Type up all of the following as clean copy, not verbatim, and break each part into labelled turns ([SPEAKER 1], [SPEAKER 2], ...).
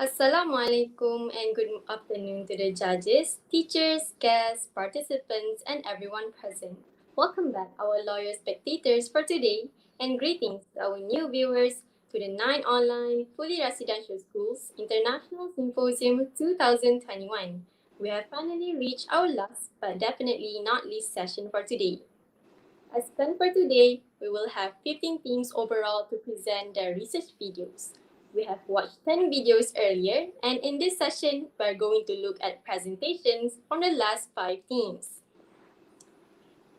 [SPEAKER 1] Assalamualaikum and good afternoon to the judges, teachers, guests, participants, and everyone present. Welcome back, our loyal spectators, for today, and greetings to our new viewers to the 9 online, fully residential schools International Symposium 2021. We have finally reached our last, but definitely not least session for today. As planned for today, we will have 15 teams overall to present their research videos. We have watched 10 videos earlier, and in this session, we're going to look at presentations from the last 5 teams.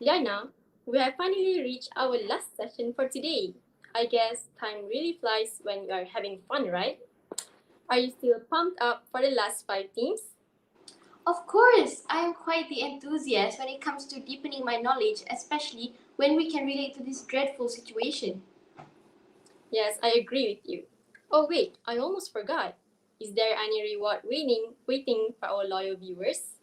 [SPEAKER 1] Liana, we have finally reached our last session for today. I guess time really flies when you are having fun, right? Are you still pumped up for the last 5 teams?
[SPEAKER 2] Of course, I am quite the enthusiast when it comes to deepening my knowledge, especially when we can relate to this dreadful situation.
[SPEAKER 1] Yes, I agree with you. Oh wait, I almost forgot. Is there any reward waiting for our loyal viewers?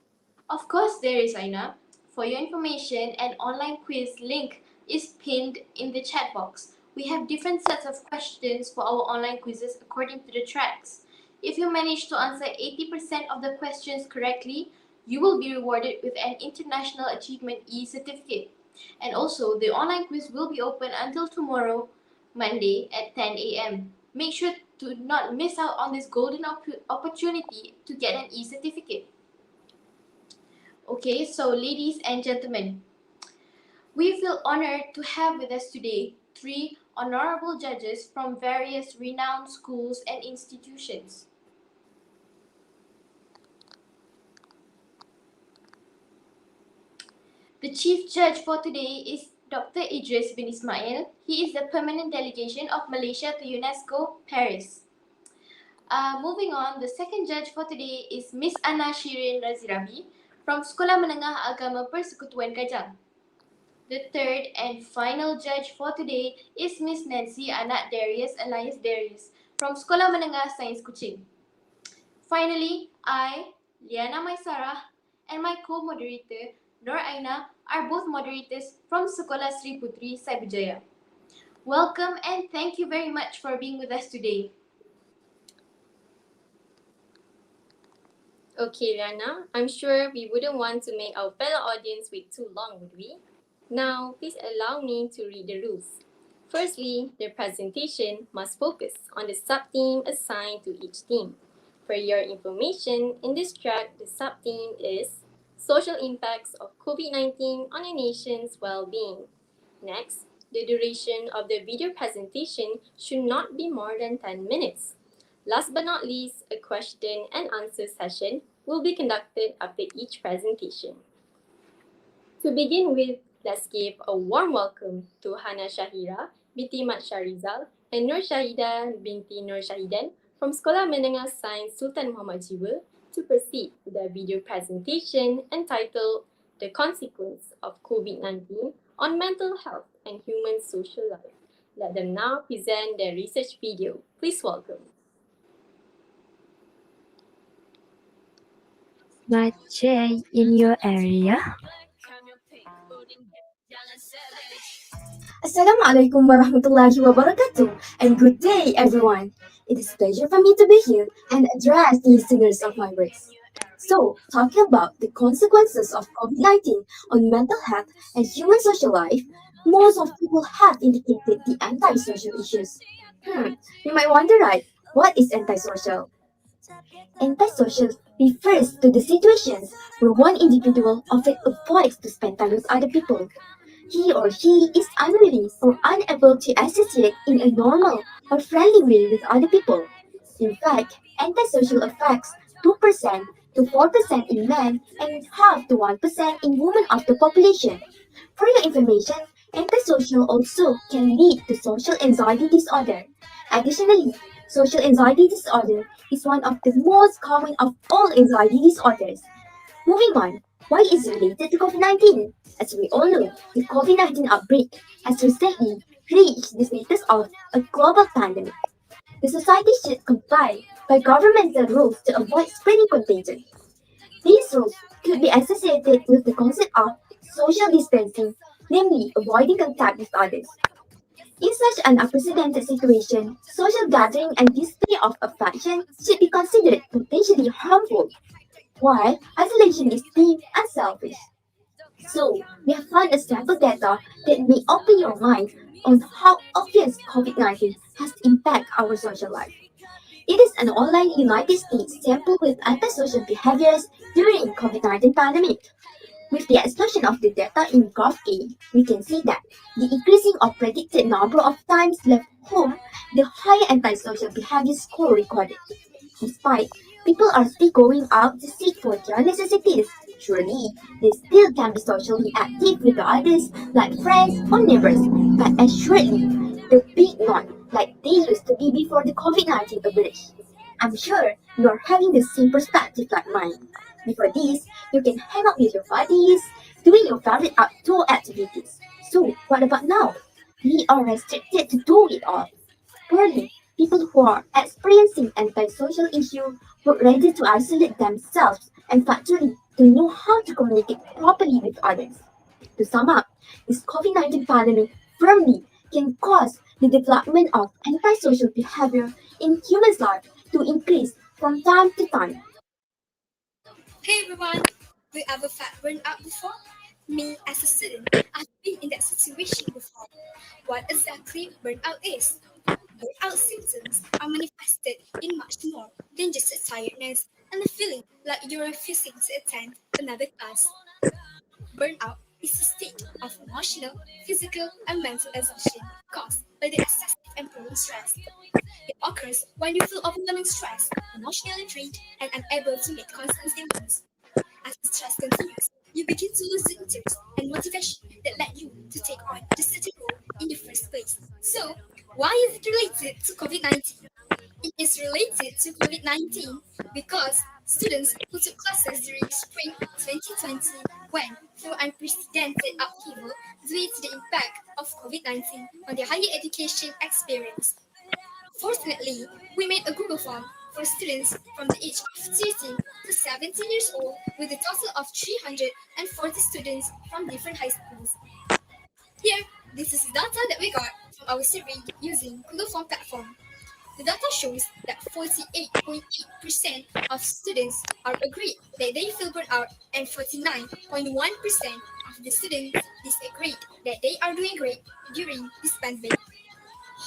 [SPEAKER 2] Of course there is, Aina. For your information, an online quiz link is pinned in the chat box. We have different sets of questions for our online quizzes according to the tracks. If you manage to answer 80% of the questions correctly, you will be rewarded with an International Achievement E-certificate. And also, the online quiz will be open until tomorrow, Monday at 10 a.m. Make sure to not miss out on this golden opportunity to get an E-certificate. Okay, so ladies and gentlemen, we feel honored to have with us today 3 honorable judges from various renowned schools and institutions. The chief judge for today is Dr. Idris bin Ismail. He is the permanent delegation of Malaysia to UNESCO Paris. Moving on, the second judge for today is Miss Ana Shirin Razirabi from Sekolah Menengah Agama Persekutuan Kajang. The third and final judge for today is Miss Nancy Anak Darius Elias Darius from Sekolah Menengah Sains Kuching. Finally, I, Liana Maisarah, and my co-moderator, Nur Aina, are both moderators from Sekolah Seri Puteri, Cyberjaya. Welcome and thank you very much for being with us today.
[SPEAKER 1] Okay, Liana, I'm sure we wouldn't want to make our fellow audience wait too long, would we? Now, please allow me to read the rules. Firstly, the presentation must focus on the sub-theme assigned to each team. For your information, in this track, the sub-theme is Social Impacts of COVID-19 on a Nation's Well-being. Next, the duration of the video presentation should not be more than 10 minutes. Last but not least, a question and answer session will be conducted after each presentation. To begin with, let's give a warm welcome to Hana Shahira binti Mat Sharizal and Nur Shahida binti Nur Shahidan from Sekolah Menengah Sains Sultan Muhammad Jiwa to proceed with their video presentation entitled The Consequence of COVID-19 on Mental Health and Human Social Life. Let them now present their research video. Please welcome.
[SPEAKER 3] Macet in your area?
[SPEAKER 4] Assalamualaikum warahmatullahi wabarakatuh, and good day, everyone. It is a pleasure for me to be here and address the listeners of my works. So, talking about the consequences of COVID-19 on mental health and human social life, most of people have indicated the antisocial issues. You might wonder, right, what is antisocial? Antisocial refers to the situations where one individual often avoids to spend time with other people. He or she is unwilling or unable to associate in a normal or friendly way with other people. In fact, antisocial affects 2% to 4% in men and half to 1% in women of the population. For your information, antisocial also can lead to social anxiety disorder. Additionally, social anxiety disorder is one of the most common of all anxiety disorders. Moving on, why is it related to COVID-19? As we all know, the COVID-19 outbreak has recently reached the status of a global pandemic. The society should comply by governmental rules to avoid spreading contagion. These rules could be associated with the concept of social distancing, namely avoiding contact with others. In such an unprecedented situation, social gathering and display of affection should be considered potentially harmful, while isolation is deemed unselfish. So, we have found a sample data that may open your mind on how obvious COVID-19 has impacted our social life. It is an online United States sample with antisocial behaviors during COVID-19 pandemic. With the explosion of the data in Graph A, we can see that the increasing of predicted number of times left home, the higher antisocial behavior score recorded. Despite people are still going out to seek for their necessities, surely they still can be socially active with the others like friends or neighbors, but assuredly the big not like they used to be before the COVID-19 outbreak. I'm sure you are having the same perspective like mine. Before this, you can hang out with your buddies, doing your favorite outdoor activities. So, what about now? We are restricted to do it all. Poorly, people who are experiencing antisocial issues were ready to isolate themselves and factually to know how to communicate properly with others. To sum up, this COVID-19 pandemic firmly can cause the development of antisocial behavior in humans' life to increase from time to time.
[SPEAKER 5] Hey everyone, we ever felt burned out before? Me as a student, I've been in that situation before. What exactly burnout is? Burnout symptoms are manifested in much more than just a tiredness and a feeling like you're refusing to attend another class. Burnout is a state of emotional, physical, and mental exhaustion caused by the excessive and prolonged stress. It occurs when you feel overwhelming stress, emotionally drained, and unable to meet constant demands. As the stress continues, you begin to lose the interest and motivation that led you to take on the certain role in the first place. So, why is it related to COVID-19? It is related to COVID-19 because students who took classes during spring 2020 went through unprecedented upheaval due to the impact of COVID-19 on their higher education experience. Fortunately, we made a Google form for students from the age of 13 to 17 years old with a total of 340 students from different high schools. Here, this is data that we got from our survey using Google Form platform. The data shows that 48.8% of students are agreed that they feel burnt out and 49.1% of the students disagreed that they are doing great during this pandemic.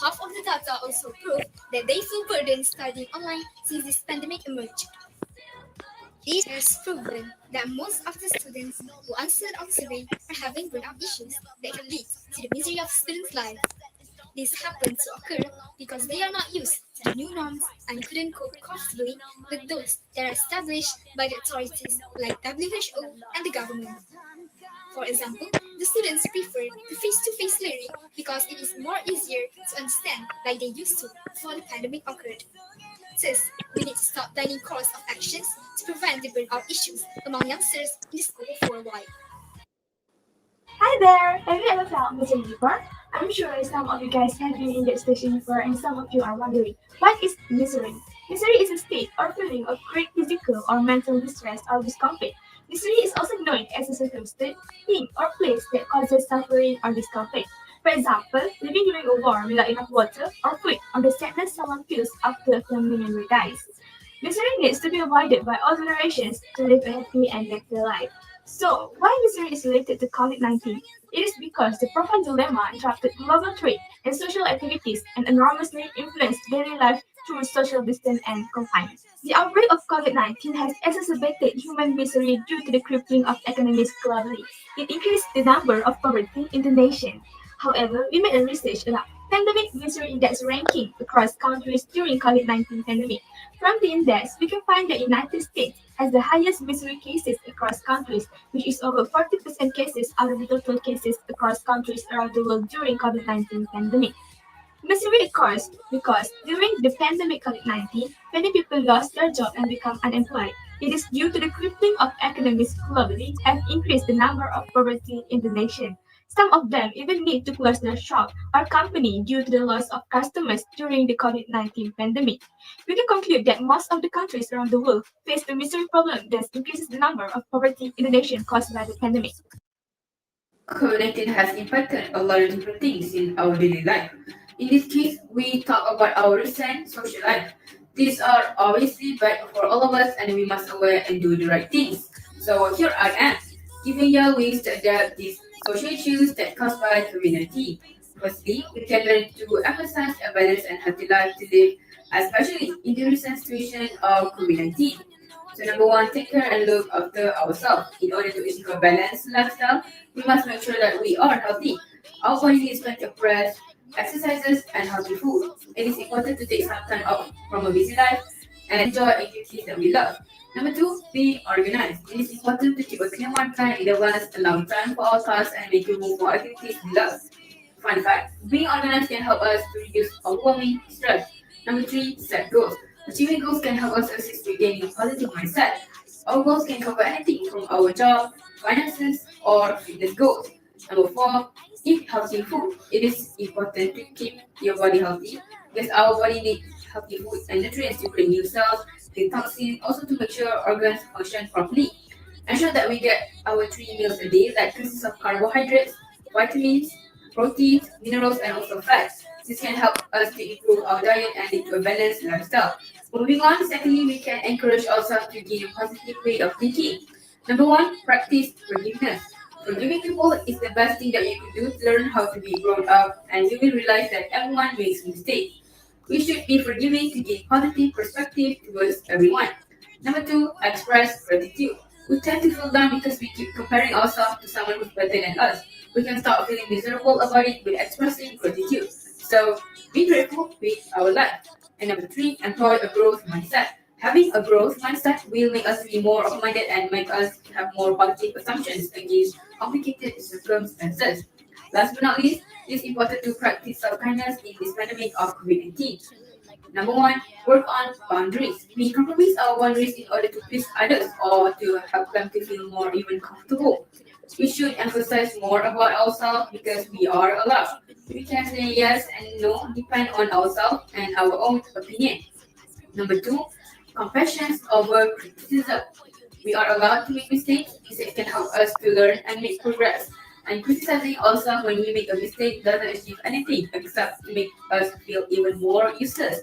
[SPEAKER 5] Half of the data also prove that they feel burdened studying online since this pandemic emerged. This has proven that most of the students who answered our survey are having burnout issues that can lead to the misery of students' life. This happened to occur because they are not used to the new norms and couldn't cope comfortably with those that are established by the authorities like WHO and the government. For example, the students prefer the face-to-face learning because it is more easier to understand like they used to before the pandemic occurred. Thus, we need to start planning course of actions to prevent the burnout issues among youngsters in the school worldwide.
[SPEAKER 6] Hi there! Have you ever felt misery before? I'm sure some of you guys have been in that station before and some of you are wondering, what is misery? Misery is a state or feeling of great physical or mental distress or discomfort. Misery is also known as a circumstance, thing, or place that causes suffering or discomfort. For example, living during a war without enough water or food, or the sadness someone feels after a family member dies. Misery needs to be avoided by all generations to live a happy and better life. So, why misery is related to COVID-19? It is because the profound dilemma interrupted global trade and social activities and enormously influenced daily life through social distance and confinement. The outbreak of COVID-19 has exacerbated human misery due to the crippling of economies globally. It increased the number of poverty in the nation. However, we made a research about pandemic misery index ranking across countries during COVID-19 pandemic. From the index, we can find that United States has the highest misery cases across countries, which is over 40% cases out of the total cases across countries around the world during COVID-19 pandemic. Misery occurs because during the pandemic COVID-19, many people lost their job and become unemployed. It is due to the crippling of economies globally have increased the number of poverty in the nation. Some of them even need to close their shop or company due to the loss of customers during the COVID-19 pandemic. We can conclude that most of the countries around the world face the misery problem that increases the number of poverty in the nation caused by the pandemic.
[SPEAKER 7] COVID-19 has impacted a lot of different things in our daily life. In this case, we talk about our recent social life. These are obviously bad for all of us and we must aware and do the right things. So here I am, giving you ways to adapt these social issues that caused by COVID-19. Firstly, we can learn to emphasize a balanced and healthy life to live, especially in the recent situation of COVID-19. So number one, take care and look after ourselves. In order to achieve a balanced lifestyle, we must make sure that we are healthy. Our body needs plenty of rest, exercises, and healthy food. It is important to take some time out from a busy life and enjoy activities that we love. Number two, be organized. It is important to keep a clean mind plan in advance, allowing time for our tasks and making room for activities we love. Fun fact, being organized can help us to reduce overwhelming stress. Number three, set goals. Achieving goals can help us assist with gaining a positive mindset. Our goals can cover anything from our job, finances, or fitness goals. Number four, eat healthy food. It is important to keep your body healthy because our body needs healthy food and nutrients to create new cells, clean toxins, also to make sure organs function properly. Ensure that we get our 3 meals a day that consists of carbohydrates, vitamins, proteins, minerals, and also fats. This can help us to improve our diet and lead to a balanced lifestyle. Moving on, secondly, we can encourage ourselves to gain a positive way of thinking. Number one, practice forgiveness. Forgiving people is the best thing that you can do to learn how to be grown up, and you will realize that everyone makes mistakes. We should be forgiving to gain positive perspective towards everyone. Number two, express gratitude. We tend to feel down because we keep comparing ourselves to someone who's better than us. We can stop feeling miserable about it with expressing gratitude. So be grateful with our life. And number three, employ a growth mindset. Having a growth mindset will make us be more open-minded and make us have more positive assumptions against complicated circumstances. Last but not least, it is important to practice self-kindness in this pandemic of COVID-19. Number one, work on boundaries. We compromise our boundaries in order to please others or to help them to feel more even comfortable. We should emphasize more about ourselves because we are allowed. We can say yes and no, depend on ourselves and our own opinion. Number two, compassion over criticism. We are allowed to make mistakes. Mistakes can help us to learn and make progress. And criticizing ourselves when we make a mistake doesn't achieve anything except to make us feel even more useless.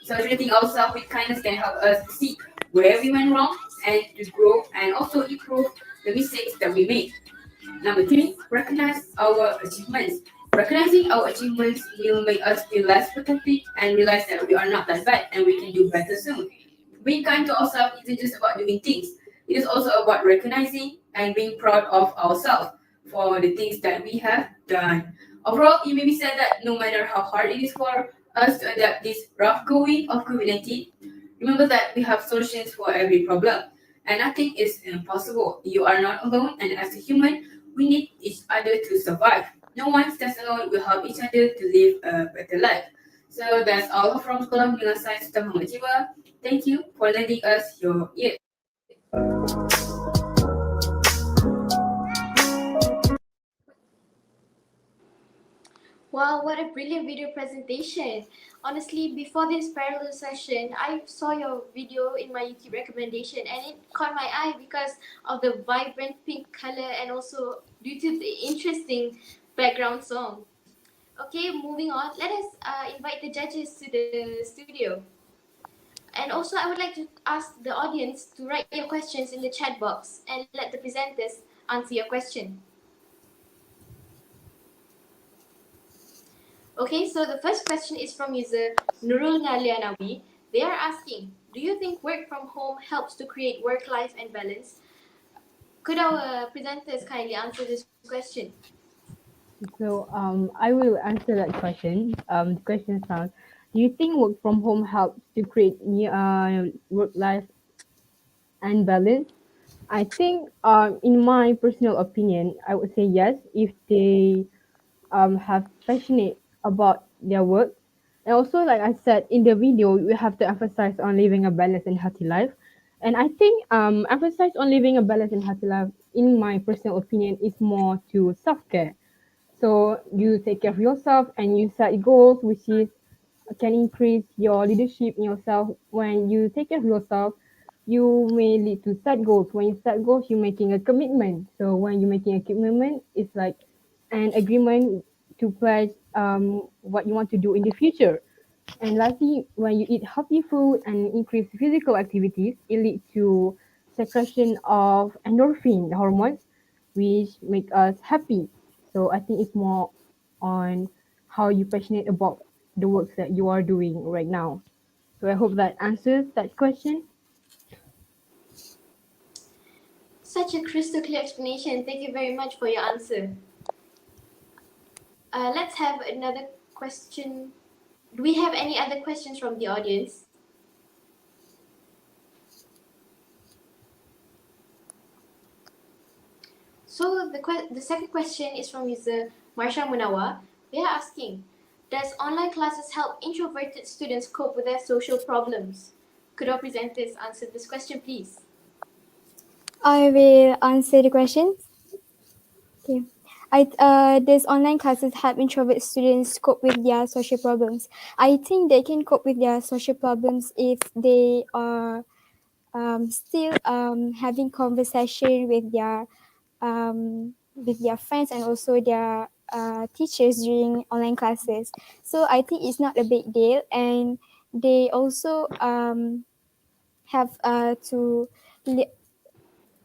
[SPEAKER 7] So treating ourselves with kindness can help us to see where we went wrong and to grow and also improve the mistakes that we made. Number three, recognize our achievements. Recognizing our achievements will make us feel less pathetic and realize that we are not that bad and we can do better soon. Being kind to ourselves isn't just about doing things. It is also about recognizing and being proud of ourselves for the things that we have done. Overall, it may be said that no matter how hard it is for us to adapt this rough going of COVID-19, remember that we have solutions for every problem. And nothing is impossible. You are not alone, and as a human, we need each other to survive. No one stands alone. We help each other to live a better life. So that's all from Sekolah Menengah Sains Utama Jiwa. Thank you for lending us your ear.
[SPEAKER 2] Wow, what a brilliant video presentation. Honestly, before this parallel session, I saw your video in my YouTube recommendation and it caught my eye because of the vibrant pink color and also due to the interesting background song. Okay, moving on. Let us invite the judges to the studio. And also, I would like to ask the audience to write your questions in the chat box and let the presenters answer your question. Okay, so the first question is from user Nurul Nalianawi. They are asking, do you think work from home helps to create work-life and balance? Could our presenters kindly answer this question?
[SPEAKER 8] So I will answer that question. The question sounds: do you think work from home helps to create work life and balance? I think, in my personal opinion, I would say yes if they have passionate about their work. And also, like I said in the video, we have to emphasize on living a balanced and healthy life. And I think emphasize on living a balanced and healthy life, in my personal opinion, is more to self care. So you take care of yourself and you set goals, which is can increase your leadership in yourself. When you take care of yourself, you may lead to set goals. When you set goals, you're making a commitment. So when you're making a commitment, it's like an agreement to pledge what you want to do in the future. And lastly, when you eat healthy food and increase physical activities, it leads to secretion of endorphin hormones, which make us happy. So I think it's more on how you passionate about the works that you are doing right now. So I hope that answers that question.
[SPEAKER 2] Such a crystal clear explanation. Thank you very much for your answer. Let's have another question. Do we have any other questions from the audience? So the second question is from user Marsha Munawa. They are asking, does online classes help introverted students cope with their social problems? Could our presenters answer this question, please?
[SPEAKER 9] I will answer the question. Okay. Does online classes help introvert students cope with their social problems? I think they can cope with their social problems if they are still having conversation with their friends and also their teachers during online classes. So I think it's not a big deal, and they also have li-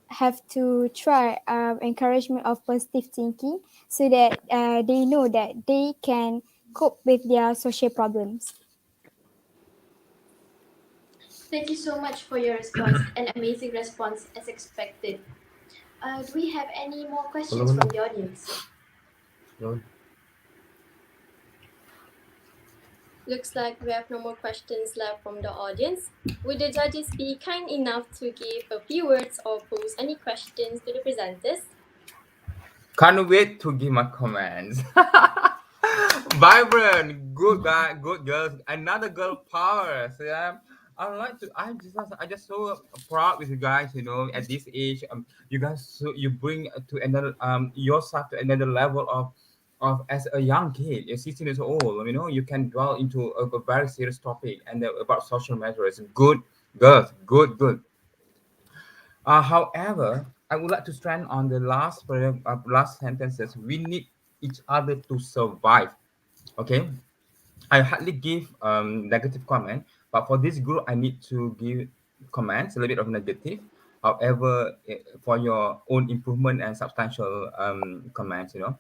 [SPEAKER 9] have to try encouragement of positive thinking so that they know that they can cope with their social problems.
[SPEAKER 2] Thank you so much for your response. An amazing response as expected. Do we have any more questions from the audience?
[SPEAKER 1] Looks like we have no more questions left from the audience. Would the judges be kind enough to give a few words or pose any questions to the presenters?
[SPEAKER 10] Can't wait to give my comments. Vibrant, good guy, good girls, another girl power. So yeah, I would like to. I just so proud with you guys. You know, at this age, you guys you bring to another yourself to another level of as a young kid, you're 16 years old. You know, you can dwell into a very serious topic and about social matters. Good girls, good. However, I would like to strand on the last sentences. We need each other to survive. Okay, I hardly give negative comment, but for this group, I need to give comments a little bit of negative. However, for your own improvement and substantial comments, you know,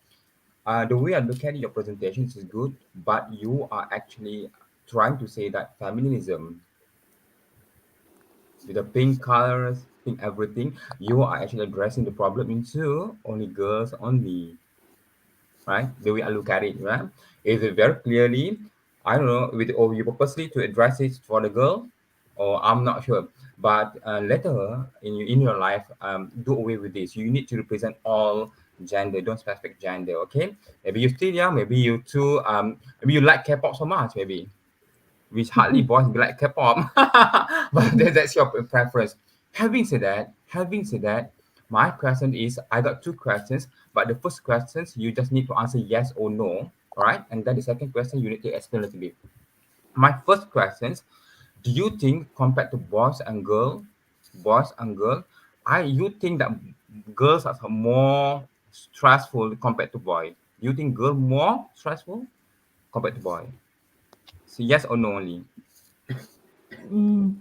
[SPEAKER 10] the way I look at your presentations is good, but you are actually trying to say that feminism with the pink colors, pink everything, you are actually addressing the problem into only girls only, right? The way I look at it, right? Is it very clearly, I don't know, with or you purposely to address it for the girl, or I'm not sure. But later in your life, do away with this. You need to represent all gender, don't specific gender, okay? Maybe you're still young, maybe you too, maybe you like K-pop so much, maybe which hardly boys like K-pop, but that's your preference. Having said that, my question is, I got two questions, but the first questions you just need to answer yes or no, all right? And then the second question you need to explain a little bit. My first questions: do you think compared to boys and girl, you think that girls are more stressful compared to boys? Do you think girl more stressful compared to boy? So yes or no only.
[SPEAKER 8] Mm.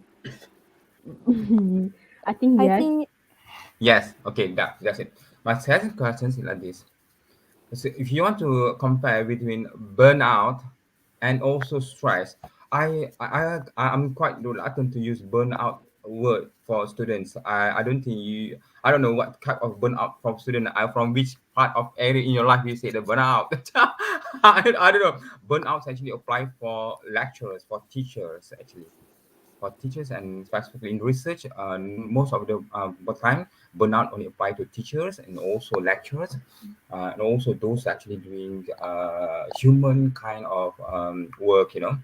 [SPEAKER 8] I think
[SPEAKER 9] I
[SPEAKER 8] yes.
[SPEAKER 9] think
[SPEAKER 10] Yes, okay, that's it. My second question is like this. So if you want to compare between burnout and also stress, I'm quite reluctant to use burnout word for students. I don't think I don't know what type of burnout from student from which part of area in your life you say the burnout. I don't know. Burnout actually apply for lecturers, for teachers actually. For teachers and specifically in research, most of the time, burnout only apply to teachers and also lecturers, and also those actually doing human kind of work, you know,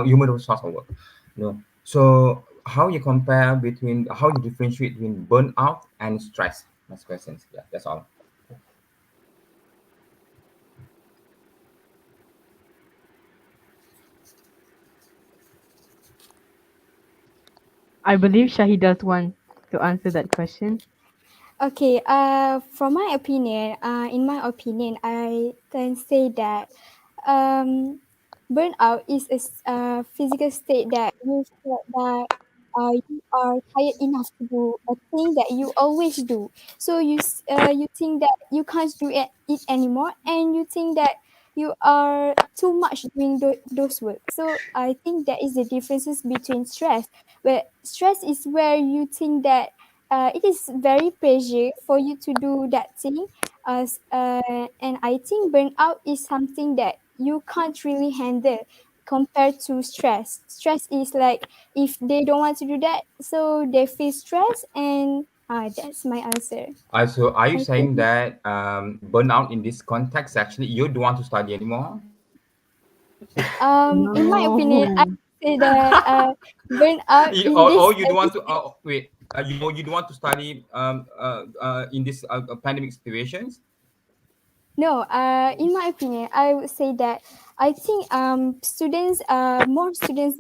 [SPEAKER 10] human resource of work, you know. So how you compare between, how you differentiate between burnout and stress? Next questions. Yeah, that's all.
[SPEAKER 8] I believe Shahida's one to answer that question.
[SPEAKER 9] Okay, from my opinion, in my opinion, I can say that burnout is a physical state that you feel that you are tired enough to do a thing that you always do. So you think that you can't do it anymore, and you think that you are too much doing those work. So I think that is the differences between stress. Where stress is where you think that it is very pressure for you to do that thing. And I think burnout is something that you can't really handle compared to stress. Stress is like if they don't want to do that, so they feel stress, and that's my answer.
[SPEAKER 10] So are you
[SPEAKER 9] Thank
[SPEAKER 10] saying
[SPEAKER 9] you.
[SPEAKER 10] that burnout in this context actually you don't want to study anymore?
[SPEAKER 9] In my opinion, I
[SPEAKER 8] No.
[SPEAKER 9] say that burnout
[SPEAKER 10] You,
[SPEAKER 9] in this
[SPEAKER 10] you don't want to wait. You don't want to study in this pandemic situations.
[SPEAKER 9] No, in my opinion, I would say that I think students, more students,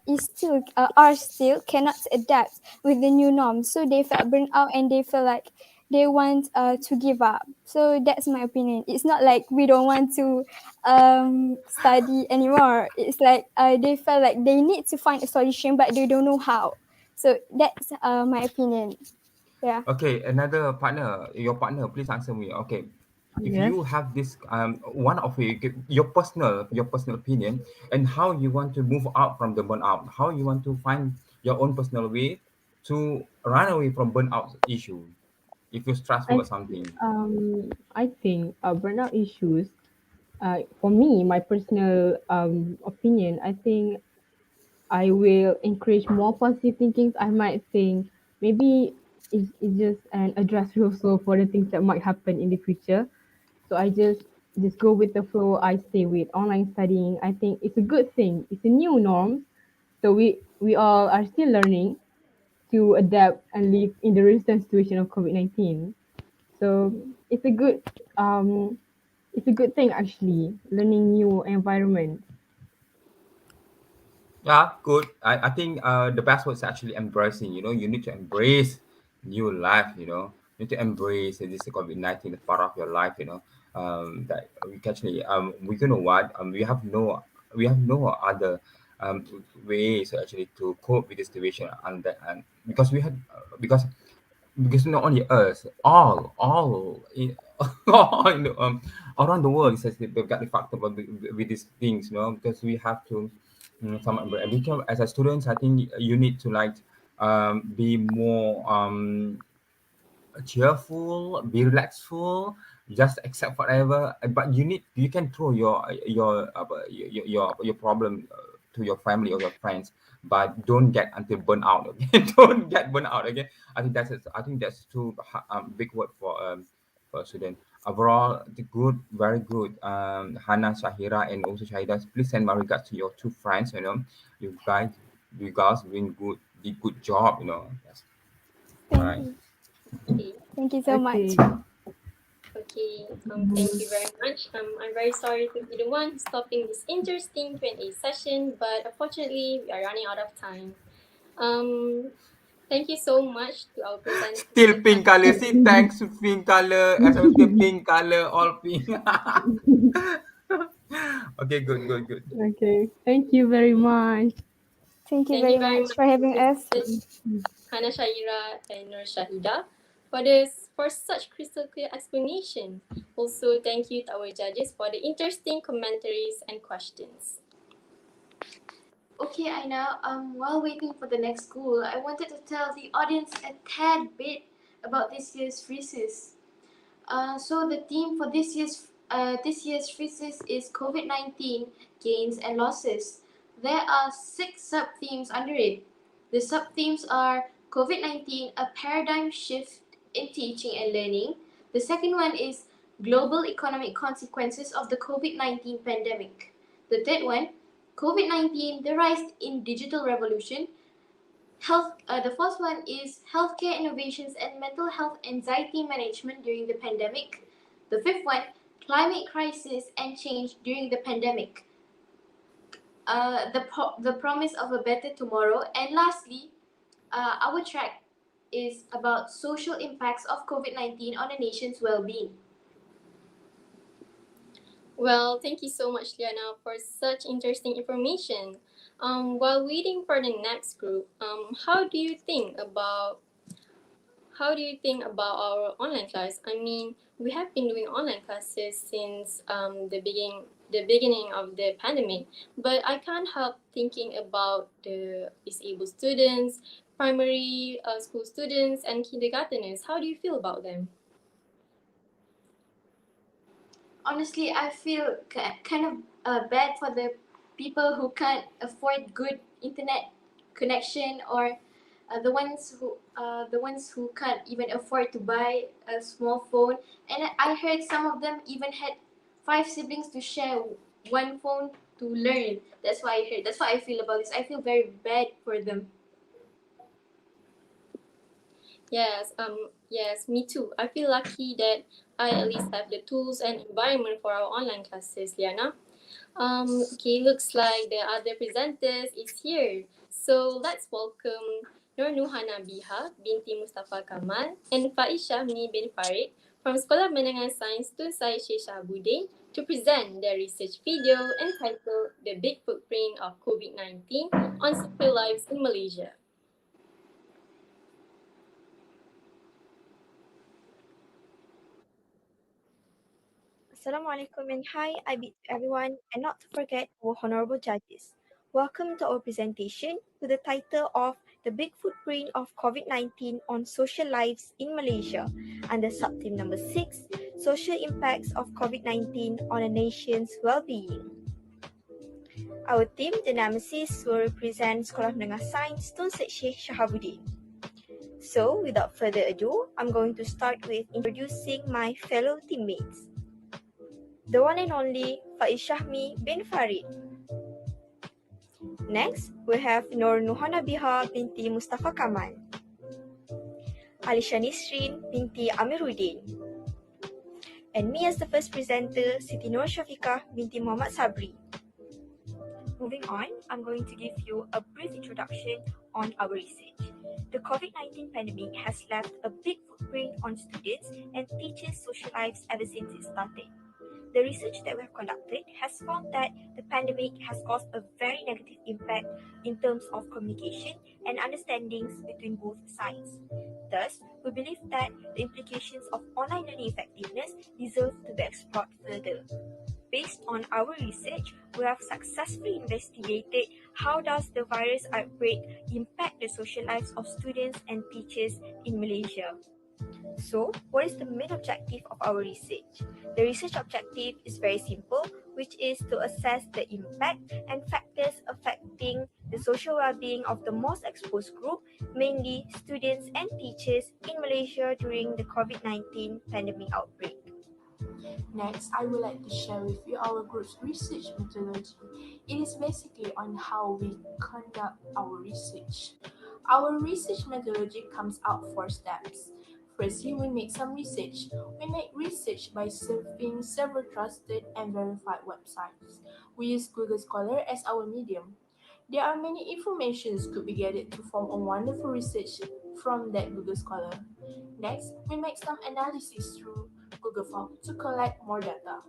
[SPEAKER 9] is still are still cannot adapt with the new norms, so they felt burnt out and they feel like they want to give up. So that's my opinion. It's not like we don't want to study anymore. It's like they felt like they need to find a solution, but they don't know how. So that's my opinion. Yeah.
[SPEAKER 10] Okay, another partner, your partner, please answer me. Okay, if
[SPEAKER 8] Yes.
[SPEAKER 10] you have this one of your personal opinion and how you want to move out from the burnout, how you want to find your own personal way to run away from burnout issue if you're stressful or
[SPEAKER 8] I
[SPEAKER 10] something.
[SPEAKER 8] I think burnout issues. For me, my personal opinion, I think I will encourage more positive thinking. I might think maybe it's just an address rehearsal for the things that might happen in the future. So I just go with the flow. I stay with online studying. I think it's a good thing. It's a new norm. So we all are still learning to adapt and live in the recent situation of COVID-19. So it's a good um it's a good thing actually learning new environment.
[SPEAKER 10] Yeah, good. I think the best word is actually embracing. You need to embrace new life. You need to embrace this COVID-19 part of your life. That we can actually we you know what we have no other um ways actually to cope with this situation, and because we had because not only us, all in, all in the, around the world is actually they've got affected with these things, because we have to some because as a students, I think you need to like be more cheerful, be relaxful, just accept whatever. But you can throw your problem to your family or your friends, but don't get until burn out again. Don't get burn out again. I think that's too big word for a student. Overall, the good, very good. Hannah, Shahira, and also Shahida. Please send my regards to your two friends. You guys, you guys doing good, did good job. Yes,
[SPEAKER 9] Thank
[SPEAKER 10] right.
[SPEAKER 9] you.
[SPEAKER 1] Okay.
[SPEAKER 9] Thank you so much.
[SPEAKER 8] Okay.
[SPEAKER 1] Okay, thank you very much. I'm very sorry to be the one stopping this interesting Q&A session, but unfortunately, we are running out of time. Um, Thank you so much to our presenters.
[SPEAKER 10] Still pink color. See, thanks to pink color. As I still pink color, all pink. Okay, good, good, good.
[SPEAKER 8] Okay. Thank you very much.
[SPEAKER 9] Thank you
[SPEAKER 1] Thank you
[SPEAKER 9] very
[SPEAKER 1] very
[SPEAKER 9] much
[SPEAKER 1] much
[SPEAKER 9] for
[SPEAKER 1] to
[SPEAKER 9] having us.
[SPEAKER 1] presenters Hana Shaira and Nur Shahida for this for such crystal clear explanation. Also, thank you to our judges for the interesting commentaries and questions.
[SPEAKER 2] Okay, Aina, while waiting for the next school, I wanted to tell the audience a tad bit about this year's FRSIS. So the theme for this year's FRSIS is COVID-19 gains and losses. There are 6 sub-themes under it. The sub-themes are COVID-19, a paradigm shift in teaching and learning. The second one is global economic consequences of the COVID-19 pandemic. The third one, COVID-19, the rise in digital revolution. The fourth one is healthcare innovations and mental health anxiety management during the pandemic. The fifth one, climate crisis and change during the pandemic. The promise of a better tomorrow. And lastly, Our track is about social impacts of COVID-19 on a nation's well-being.
[SPEAKER 1] Well, thank you so much, Liana, for such interesting information. While waiting for the next group, how do you think about our online class? I mean, we have been doing online classes since the beginning of the pandemic, but I can't help thinking about the disabled students, primary school students, and kindergarteners. How do you feel about them?
[SPEAKER 2] Honestly, I feel kind of bad for the people who can't afford good internet connection, or the ones who can't even afford to buy a small phone. And I heard some of them even had 5 siblings to share one phone to learn. That's what I heard. That's what I feel about this. I feel very bad for them.
[SPEAKER 1] Yes, me too. I feel lucky that I at least have the tools and environment for our online classes, Liana. Okay, looks like the other presenters is here. So let's welcome Nur Nuhana Biha binti Mustafa Kamal and Faisha Mini bin Farid from Sekolah Menengah Sains Tun Sai Syed Shahabuddin to present their research video entitled The Big Footprint of COVID-19 on Social Lives in Malaysia.
[SPEAKER 11] Assalamualaikum and hi, I beat everyone, and not to forget our honorable judges. Welcome to our presentation with the title of The Big Footprint of COVID-19 on Social Lives in Malaysia under subtheme number 6, Social Impacts of COVID-19 on a Nation's Well-being. Our team, the Nemesis, will represent Sekolah Menengah Sains Tun Syed Shahabuddin. So, without further ado, I'm going to start with introducing my fellow teammates. The one and only Faishahmi bin Farid. Next, we have Nur Nuhana Biha binti Mustafa Kamal, Alisha Nisrin binti Amiruddin, and me as the first presenter, Siti Nur Shafiqah binti Muhammad Sabri. Moving on, I'm going to give you a brief introduction on our research. The COVID-19 pandemic has left a big footprint on students and teachers' social lives ever since it started. The research that we have conducted has found that the pandemic has caused a very negative impact in terms of communication and understandings between both sides. Thus, we believe that the implications of online learning effectiveness deserve to be explored further. Based on our research, we have successfully investigated how does the virus outbreak impact the social lives of students and teachers in Malaysia. So, what is the main objective of our research? The research objective is very simple, which is to assess the impact and factors affecting the social well-being of the most exposed group, mainly students and teachers in Malaysia during the COVID-19 pandemic outbreak.
[SPEAKER 6] Next, I would like to share with you our group's research methodology. It is basically on how we conduct our research. Our research methodology comes out 4 steps. Firstly, we make some research. We make research by surfing several trusted and verified websites. We use Google Scholar as our medium. There are many informations could be gathered to form a wonderful research from that Google Scholar. Next, we make some analysis through Google Form to collect more data.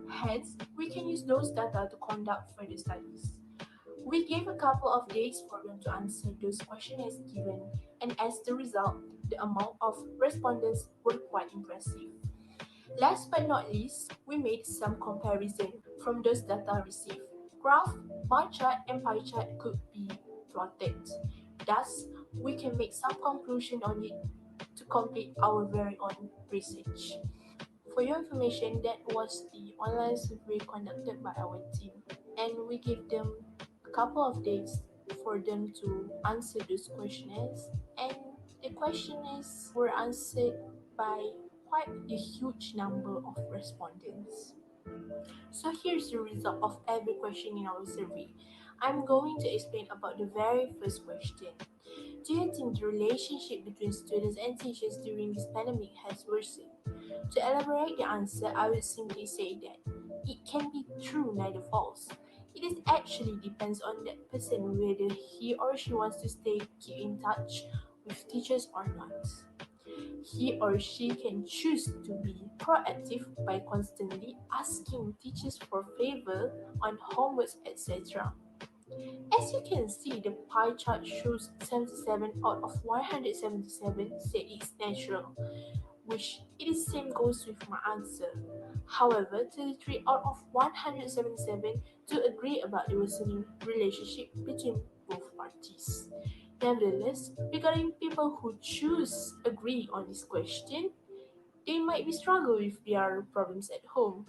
[SPEAKER 6] Hence, we can use those data to conduct further studies. We gave a couple of days for them to answer those questionnaires given, and as the result, the amount of respondents were quite impressive. Last but not least, we made some comparison from those data received. Graph, bar chart, and pie chart could be plotted. Thus, we can make some conclusion on it to complete our very own research. For your information, that was the online survey conducted by our team, and we gave them a couple of days for them to answer those questionnaires, and the questionnaires were answered by quite a huge number of respondents. So here's the result of every question in our survey. I'm going to explain about the very first question. Do you think the relationship between students and teachers during this pandemic has worsened? To elaborate the answer, I would simply say that it can be true, neither false. It is actually depends on that person whether he or she wants to keep in touch with teachers or not. He or she can choose to be proactive by constantly asking teachers for favor on homework, etc. As you can see, the pie chart shows 77 out of 177 say it's natural, which it is same goes with my answer. However, 33 out of 177 do agree about the worsening relationship between both parties. Nevertheless, regarding people who choose agree on this question, they might be struggle with their problems at home.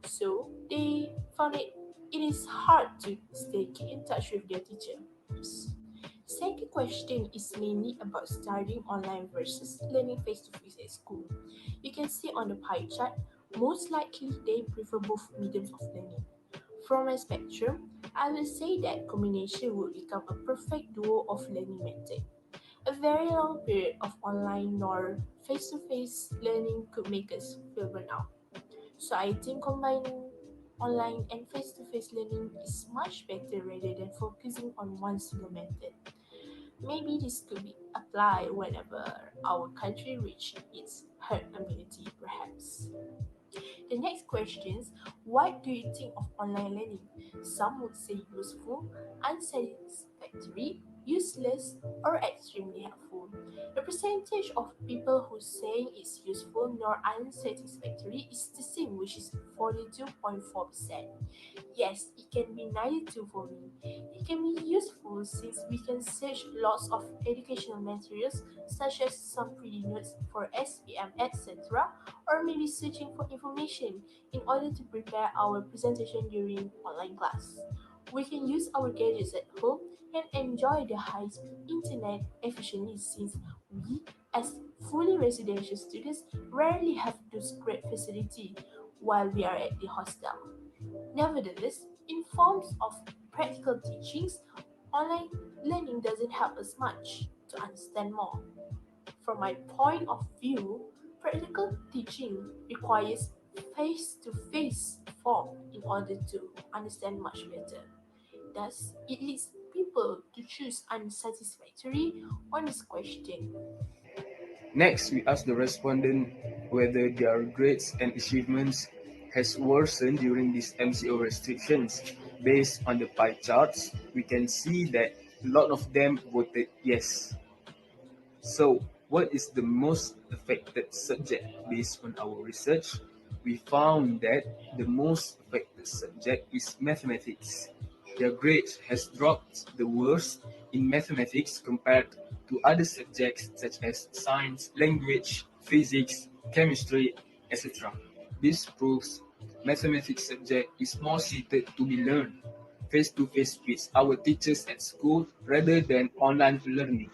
[SPEAKER 6] So they found it is hard to keep in touch with their teachers. Second question is mainly about studying online versus learning face-to-face at school. You can see on the pie chart, most likely they prefer both mediums of learning. From my spectrum, I will say that combination would become a perfect duo of learning method. A very long period of online nor face-to-face learning could make us feel burnt out. So I think combining online and face-to-face learning is much better rather than focusing on one single method. Maybe this could be applied whenever our country reach its herd immunity, perhaps. The next question is, what do you think of online learning? Some would say useful, unsatisfactory, useless, or extremely helpful. The percentage of people who say it's useful nor unsatisfactory is the same, which is 42.4%. Yes, it can be 92 for me. It can be useful since we can search lots of educational materials such as some pretty notes for SPM, etc., or maybe searching for information in order to prepare our presentation during online class. We can use our gadgets at home and enjoy the high-speed internet efficiently since we, as fully residential students, rarely have those great facility while we are at the hostel. Nevertheless, in forms of practical teachings, online learning doesn't help us much to understand more. From my point of view, practical teaching requires face-to-face form in order to understand much better. Thus, it leads people to choose unsatisfactory on this question.
[SPEAKER 12] Next, we ask the respondent whether their grades and achievements has worsened during these MCO restrictions. Based on the pie charts, we can see that a lot of them voted yes. So, what is the most affected subject based on our research? We found that the most affected subject is mathematics. Their grade has dropped the worst in mathematics compared to other subjects such as science, language, physics, chemistry, etc. This proves mathematics subject is more suited to be learned face to face with our teachers at school rather than online learning.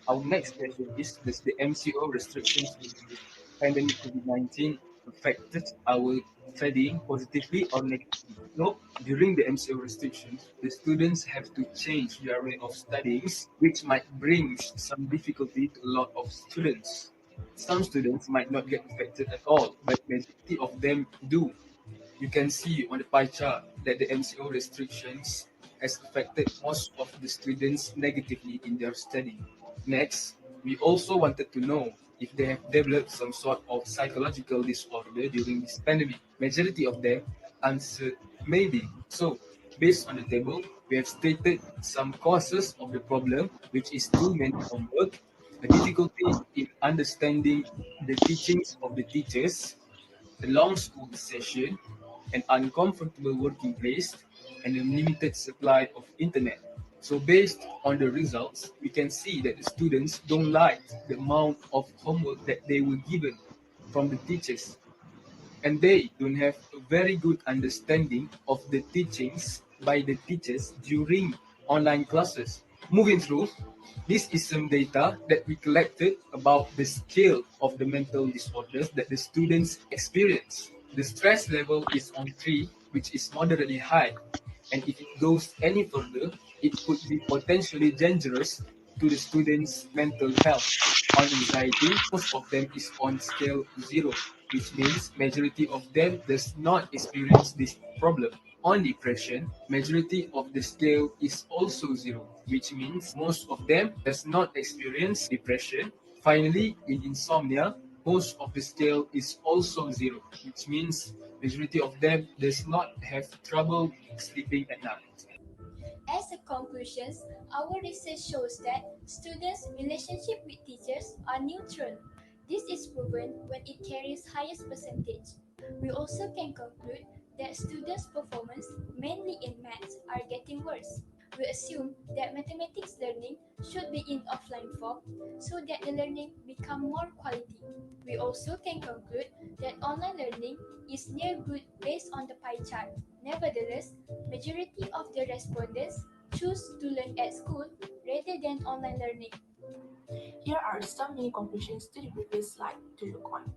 [SPEAKER 12] Our next question is, does the MCO restrictions during the pandemic COVID-19 affected our studying positively or negatively? No, during the MCO restrictions, the students have to change their way of studying, which might bring some difficulty to a lot of students. Some students might not get affected at all, but majority of them do. You can see on the pie chart that the MCO restrictions has affected most of the students negatively in their study. Next, we also wanted to know if they have developed some sort of psychological disorder during this pandemic. Majority of them answered maybe. So, based on the table, we have stated some causes of the problem, which is too many homework, a difficulty in understanding the teachings of the teachers, a long school session, an uncomfortable working place, and a limited supply of internet. So based on the results, we can see that the students don't like the amount of homework that they were given from the teachers, and they don't have a very good understanding of the teachings by the teachers during online classes. Moving through, this is some data that we collected about the scale of the mental disorders that the students experience. The stress level is on 3, which is moderately high. And if it goes any further, it could be potentially dangerous to the students' mental health. On anxiety, most of them is on scale 0, which means majority of them does not experience this problem. on depression, majority of the scale is also zero, which means most of them does not experience depression. Finally, in insomnia, most of the scale is also zero, which means majority of them does not have trouble sleeping at night.
[SPEAKER 2] As a conclusion, our research shows that students' relationship with teachers are neutral. This is proven when it carries highest percentage. We also can conclude that students' performance, mainly in maths, are getting worse. We assume that mathematics learning should be in offline form so that the learning become more quality. We also can conclude that online learning is near good based on the pie chart. Nevertheless, majority of the respondents choose to learn at school rather than online learning.
[SPEAKER 6] Here are some mini conclusions to the previous slide to look on.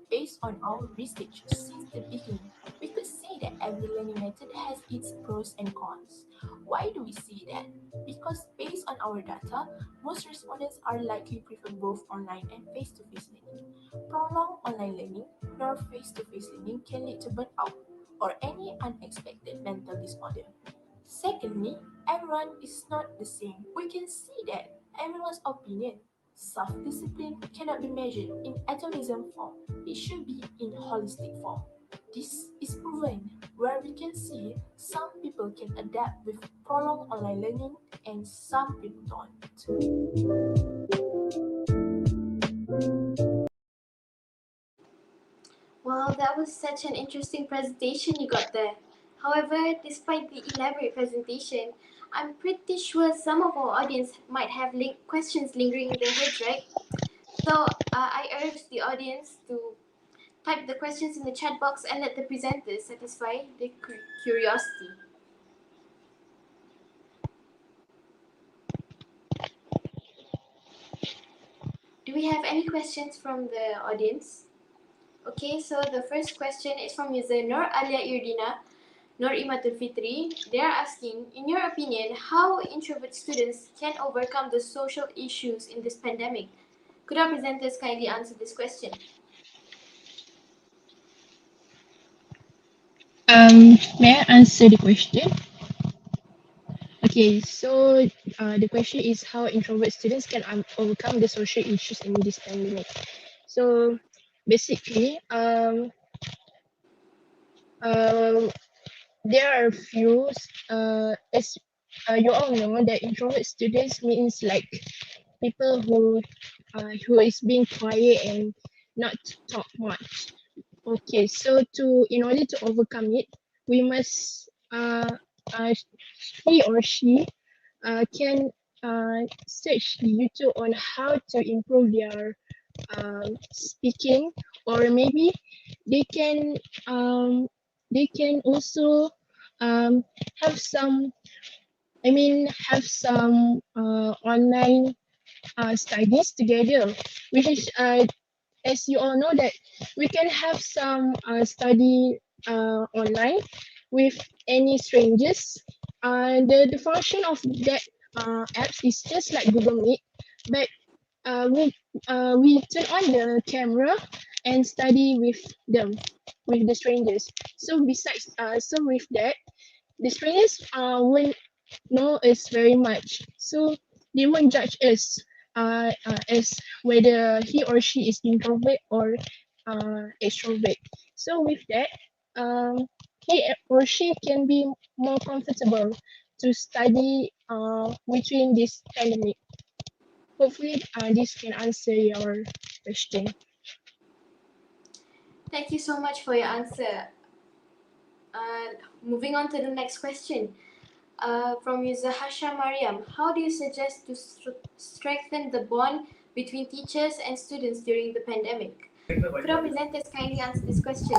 [SPEAKER 6] Based on our research since the beginning, we could say that every learning method has its pros and cons. Why do we see that? Because based on our data, most respondents are likely prefer both online and face-to-face learning. Prolonged online learning nor face-to-face learning can lead to burnout or any unexpected mental disorder. Secondly, everyone is not the same. We can see that everyone's opinion, self-discipline cannot be measured in atomism form. It should be in holistic form. This is proven where we can see some people can adapt with prolonged online learning and some people don't.
[SPEAKER 2] Well, that was such an interesting presentation you got there. However, despite the elaborate presentation, I'm pretty sure some of our audience might have questions lingering in their heads, right? So I urge the audience to type the questions in the chat box and let the presenters satisfy their curiosity. Do we have any questions from the audience? Okay, so the first question is from user Nur Alia Irdina, Nur Imatul Fitri. They are asking, in your opinion, how introvert students can overcome the social issues in this pandemic? Could our presenters kindly answer this question?
[SPEAKER 13] May I answer the question? Okay, so the question is how introvert students can overcome the social issues in this pandemic. So basically, there are a few, as you all know, that introvert students means like people who is being quiet and not talk much. Okay, so in order to overcome it, we must he or she can search YouTube on how to improve their speaking, or maybe they can also have some have some online studies together, which is as you all know that we can have some study online with any strangers. The function of that apps is just like Google Meet, but we turn on the camera and study with them, with the strangers. So besides, so with that, the strangers won't know us very much, so they won't judge us as whether he or she is introvert or extrovert. So with that, he or she can be more comfortable to study between this pandemic. Hopefully, this can answer your question.
[SPEAKER 2] Thank you so much for your answer. Moving on to the next question. From user Hasha Mariam, how do you suggest to strengthen the bond between teachers and students during the pandemic? Could our presenters kindly answer this question?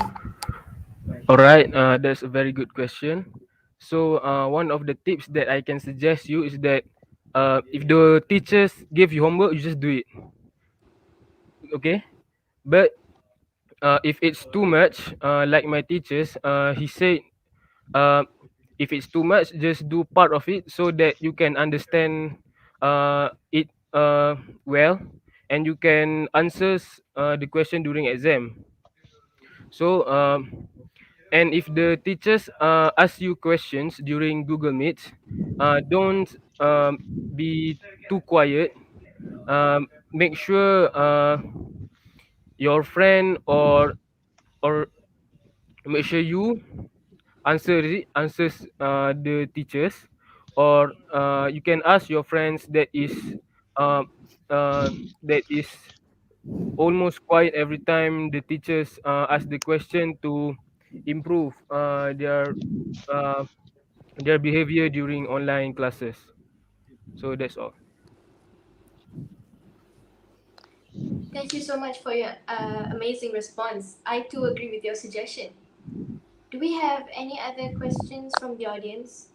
[SPEAKER 12] All right, that's a very good question. So, one of the tips that I can suggest you is that if the teachers give you homework, you just do it. Okay, but if it's too much, like my teachers, he said, uh, if it's too much, just do part of it so that you can understand it well, and you can answer the question during exam. So And if the teachers ask you questions during Google Meet, don't be too quiet. Make sure your friend or make sure you answers the teachers, or you can ask your friends uh, that is almost quiet every time the teachers ask the question to improve uh, their behavior during online classes. So that's all.
[SPEAKER 2] Thank you so much for your amazing response. I too agree with your suggestion. Do we have any other questions from the audience?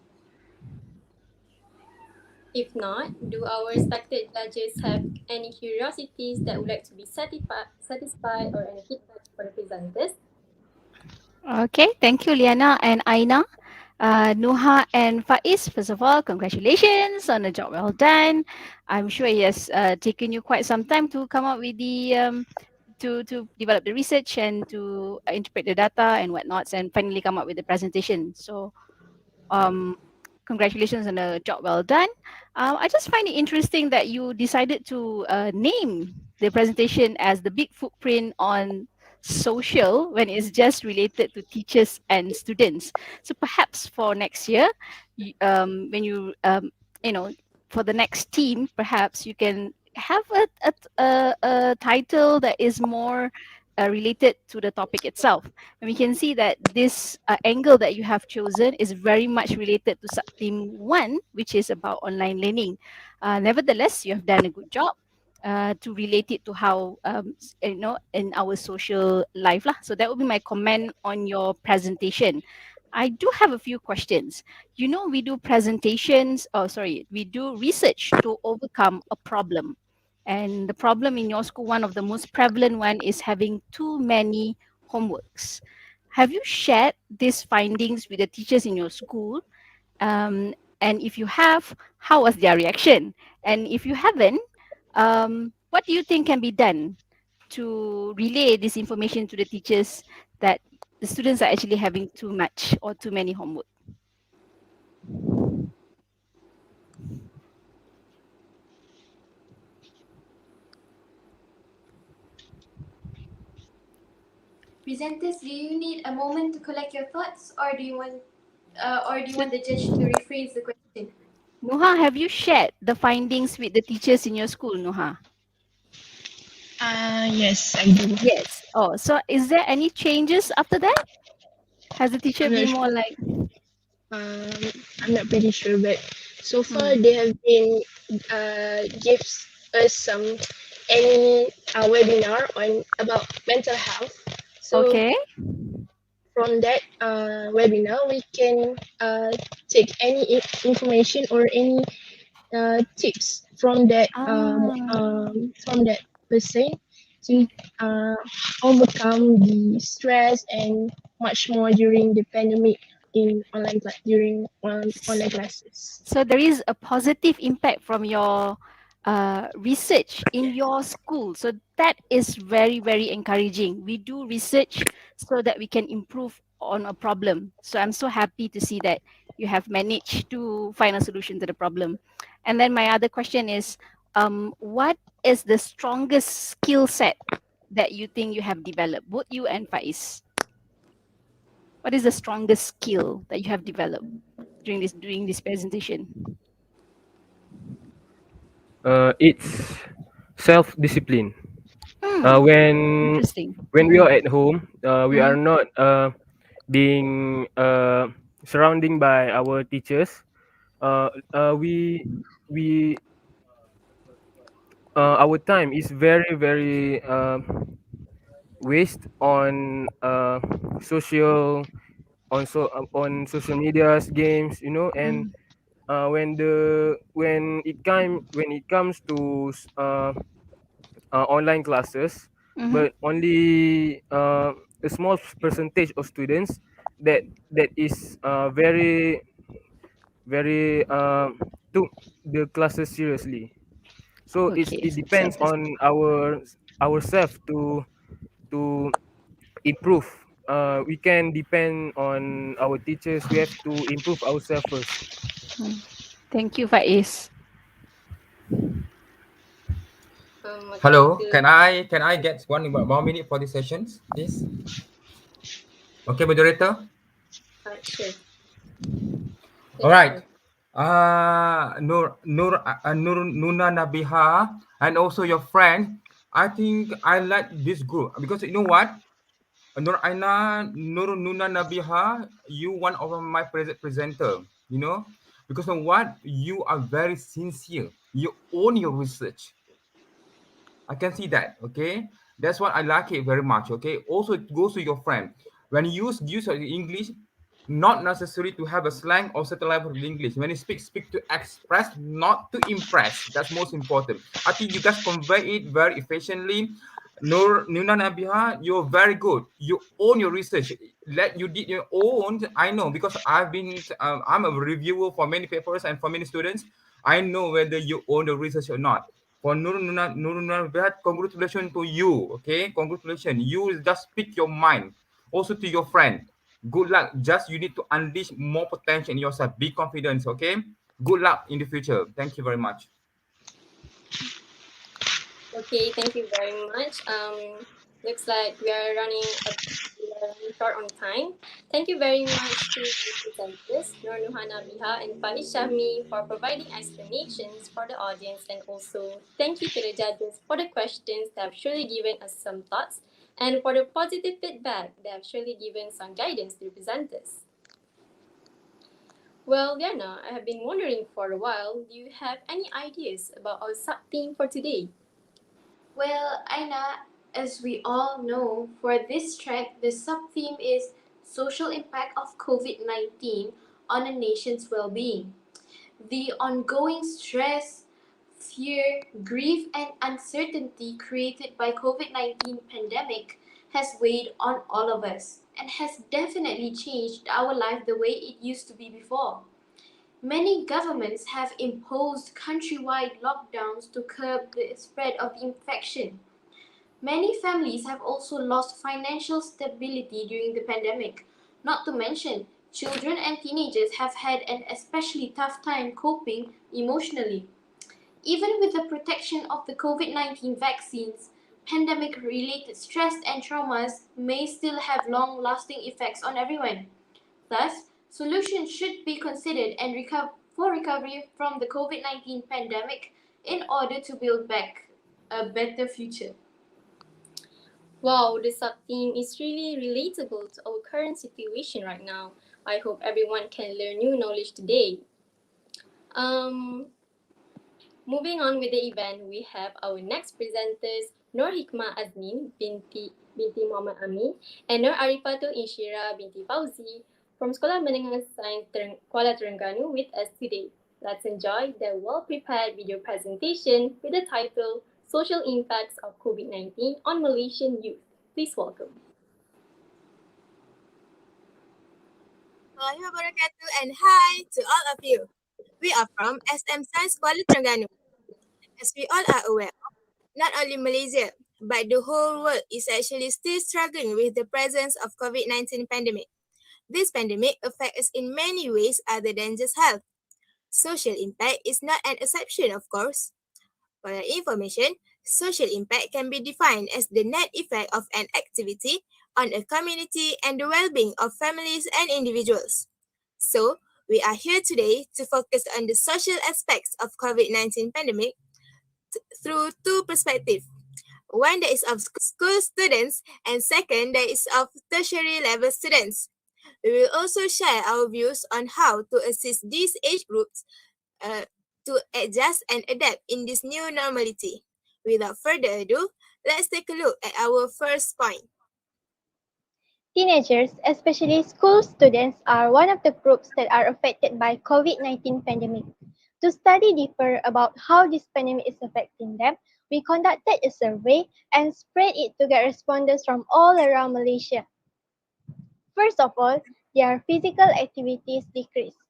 [SPEAKER 1] If not, do our respected judges have any curiosities that would like to be satisfied or any feedback for the presenters?
[SPEAKER 14] Okay, thank you, Liana and Aina. Nuha and Faiz, first of all, congratulations on a job well done. I'm sure it has taken you quite some time to come up with the to develop the research and to interpret the data and whatnots and finally come up with the presentation. So um, congratulations on a job well done. I just find it interesting that you decided to name the presentation as the big footprint on social when it's just related to teachers and students. So perhaps for next year, when you know, for the next team, perhaps you can have a title that is more related to the topic itself. And we can see that this angle that you have chosen is very much related to sub-theme 1, which is about online learning. Nevertheless, you have done a good job to relate it to how, you know, in our social life. Lah. So that would be my comment on your presentation. I do have a few questions. You know, we do presentations, oh, sorry, we do research to overcome a problem. And the problem in your school, one of the most prevalent one is having too many homeworks. Have you shared these findings with the teachers in your school? And if you have, how was their reaction? And if you haven't, what do you think can be done to relay this information to the teachers that the students are actually having too much or too many homework?
[SPEAKER 2] Presenters, do you need a moment to collect your thoughts, or do you want the judge to rephrase the question?
[SPEAKER 14] Nuha, have you shared the findings with the teachers in your school, Nuha?
[SPEAKER 13] Yes, I do.
[SPEAKER 14] Yes. Oh, so is there any changes after that? Has the teacher
[SPEAKER 13] I'm not
[SPEAKER 14] been
[SPEAKER 13] sure.
[SPEAKER 14] more like?
[SPEAKER 13] I'm not pretty sure, but so far they have been gives us some any webinar on about mental health. So
[SPEAKER 14] Okay.
[SPEAKER 13] from that webinar, we can take any information or any tips from that person to overcome the stress and much more during the pandemic in during online classes.
[SPEAKER 14] So there is a positive impact from your research in your school. So that is very, very encouraging. We do research so that we can improve on a problem. So I'm so happy to see that you have managed to find a solution to the problem. And then my other question is, what is the strongest skill set that you think you have developed, both you and Faiz? What is the strongest skill that you have developed during this presentation?
[SPEAKER 12] It's self-discipline.
[SPEAKER 14] Interesting.
[SPEAKER 12] When we are at home, we are not being surrounding by our teachers. We our time is very very waste on on social medias, games, you know. And when it comes to online classes, but only a small percentage of students that is very very took the classes seriously. So
[SPEAKER 14] Okay,
[SPEAKER 12] it depends on ourselves to improve
[SPEAKER 15] we can depend on our teachers. We have to improve ourselves first.
[SPEAKER 14] Thank you, Faiz.
[SPEAKER 1] Okay,
[SPEAKER 10] Hello, can I get 1 more minute for these sessions, please? Okay, moderator.
[SPEAKER 1] sure.
[SPEAKER 10] All
[SPEAKER 1] Let's
[SPEAKER 10] right.
[SPEAKER 1] start.
[SPEAKER 10] Nuna Nabiha, and also your friend. I think I like this group because you know what? Nur Aina, Nuna Nabiha, you one of my presenter. You know, because of what? You are very sincere. You own your research. I can see that. Okay, that's what I like it very much. Okay, also it goes to your friend when you use English, not necessary to have a slang or certain level of English. When you speak to express, not to impress. That's most important. I think you guys convey it very efficiently. Nuna Nabiha, you're very good. You own your research. Let you did your own. I know because I'm a reviewer for many papers and for many students. I know whether you own the research or not. For Nurul congratulations to you. Okay, congratulations. You just speak your mind. Also to your friend. Good luck. Just you need to unleash more potential in yourself. Be confident. Okay. Good luck in the future. Thank you very much.
[SPEAKER 1] Okay, thank you very much. Looks like we are running short on time. Thank you very much to the presenters, Nur Nuhana Biha and Faiz Shahmi, for providing explanations for the audience, and also thank you to the judges for the questions that have surely given us some thoughts, and for the positive feedback that have surely given some guidance to the presenters. Well, Diana, I have been wondering for a while, do you have any ideas about our sub-theme for today?
[SPEAKER 2] Well, Aina, as we all know, for this track, the sub-theme is Social Impact of COVID-19 on a Nation's Well-Being. The ongoing stress, fear, grief, and uncertainty created by COVID-19 pandemic has weighed on all of us and has definitely changed our life the way it used to be before. Many governments have imposed countrywide lockdowns to curb the spread of the infection. Many families have also lost financial stability during the pandemic. Not to mention, children and teenagers have had an especially tough time coping emotionally. Even with the protection of the COVID-19 vaccines, pandemic-related stress and traumas may still have long-lasting effects on everyone. Thus, solutions should be considered and for recovery from the COVID-19 pandemic in order to build back a better future.
[SPEAKER 1] Wow, the sub-theme is really relatable to our current situation right now. I hope everyone can learn new knowledge today. Um, Moving on with the event, we have our next presenters, Nur Hikmah Azmin binti Muhammad Amin and Nur Arifatul Inshira binti Fauzi from Sekolah Menengah Sains Kuala Terengganu with us today. Let's enjoy their well-prepared video presentation with the title Social Impacts of COVID-19 on Malaysian Youth. Please welcome.
[SPEAKER 16] Assalamualaikum wabarakatuh and hi to all of you. We are from SM Science Kuala Terengganu. As we all are aware, not only Malaysia, but the whole world is actually still struggling with the presence of COVID-19 pandemic. This pandemic affects us in many ways other than just health. Social impact is not an exception, of course. For your information, social impact can be defined as the net effect of an activity on a community and the well-being of families and individuals. So, we are here today to focus on the social aspects of COVID-19 pandemic through two perspectives. One that is of school students and second that is of tertiary level students. We will also share our views on how to assist these age groups to adjust and adapt in this new normality. Without further ado, let's take a look at our first point.
[SPEAKER 17] Teenagers, especially school students, are one of the groups that are affected by COVID-19 pandemic. To study deeper about how this pandemic is affecting them, we conducted a survey and spread it to get respondents from all around Malaysia. First of all, their physical activities decreased.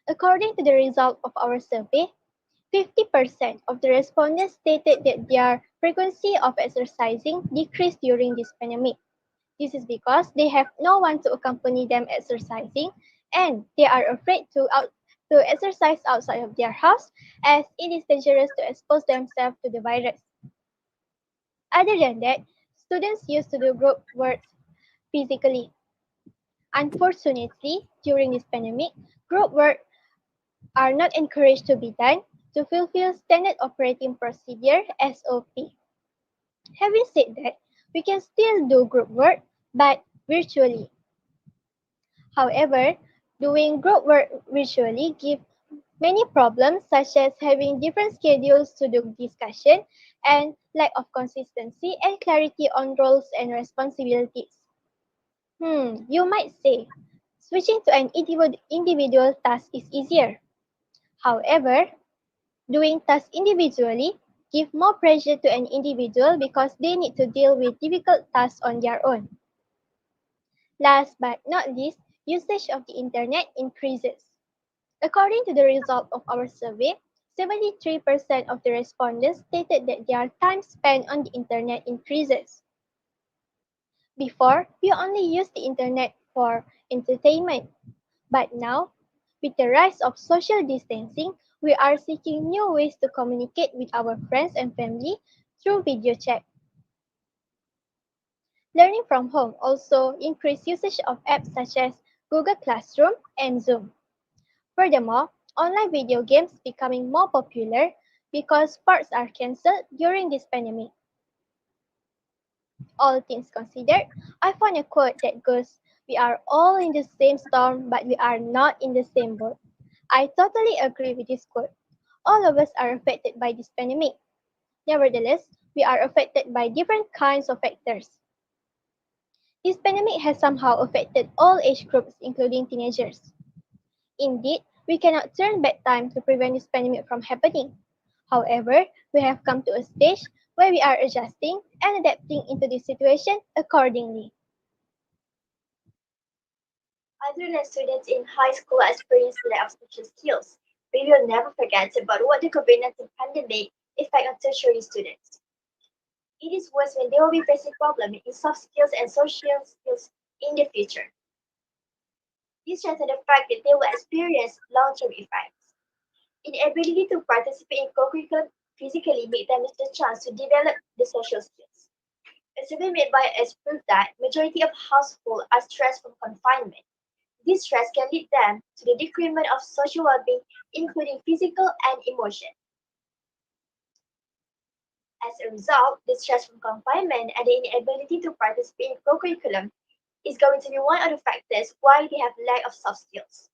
[SPEAKER 17] According to the result of our survey, 50% of the respondents stated that their frequency of exercising decreased during this pandemic. This is because they have no one to accompany them exercising, and they are afraid to exercise outside of their house as it is dangerous to expose themselves to the virus. Other than that, students used to do group work physically. Unfortunately, during this pandemic, group work are not encouraged to be done to fulfill standard operating procedure SOP. Having said that, we can still do group work but virtually. However, doing group work virtually gives many problems such as having different schedules to do discussion and lack of consistency and clarity on roles and responsibilities. You might say, switching to an individual task is easier. However, doing tasks individually give more pressure to an individual because they need to deal with difficult tasks on their own. Last but not least, usage of the internet increases. According to the result of our survey, 73% of the respondents stated that their time spent on the internet increases. Before, we only used the internet for entertainment, but now, with the rise of social distancing, we are seeking new ways to communicate with our friends and family through video chat. Learning from home also increased usage of apps such as Google Classroom and Zoom. Furthermore, online video games becoming more popular because sports are cancelled during this pandemic. All things considered, I found a quote that goes, "We are all in the same storm, but we are not in the same boat." I totally agree with this quote. All of us are affected by this pandemic. Nevertheless, we are affected by different kinds of factors. This pandemic has somehow affected all age groups, including teenagers. Indeed, we cannot turn back time to prevent this pandemic from happening. However, we have come to a stage where we are adjusting and adapting into this situation accordingly.
[SPEAKER 18] Adolescent students in high school experience lack of social skills. We will never forget about what the COVID-19 pandemic effect on tertiary students. It is worse when they will be facing problems in soft skills and social skills in the future. This strengthens the fact that they will experience long-term effects. Inability to participate in co-curriculum physically makes them miss the chance to develop the social skills. A survey made by us proved that majority of households are stressed from confinement. This stress can lead them to the decrement of social well-being, including physical and emotion. As a result, the stress from confinement and the inability to participate in co-curriculum is going to be one of the factors why they have lack of soft skills.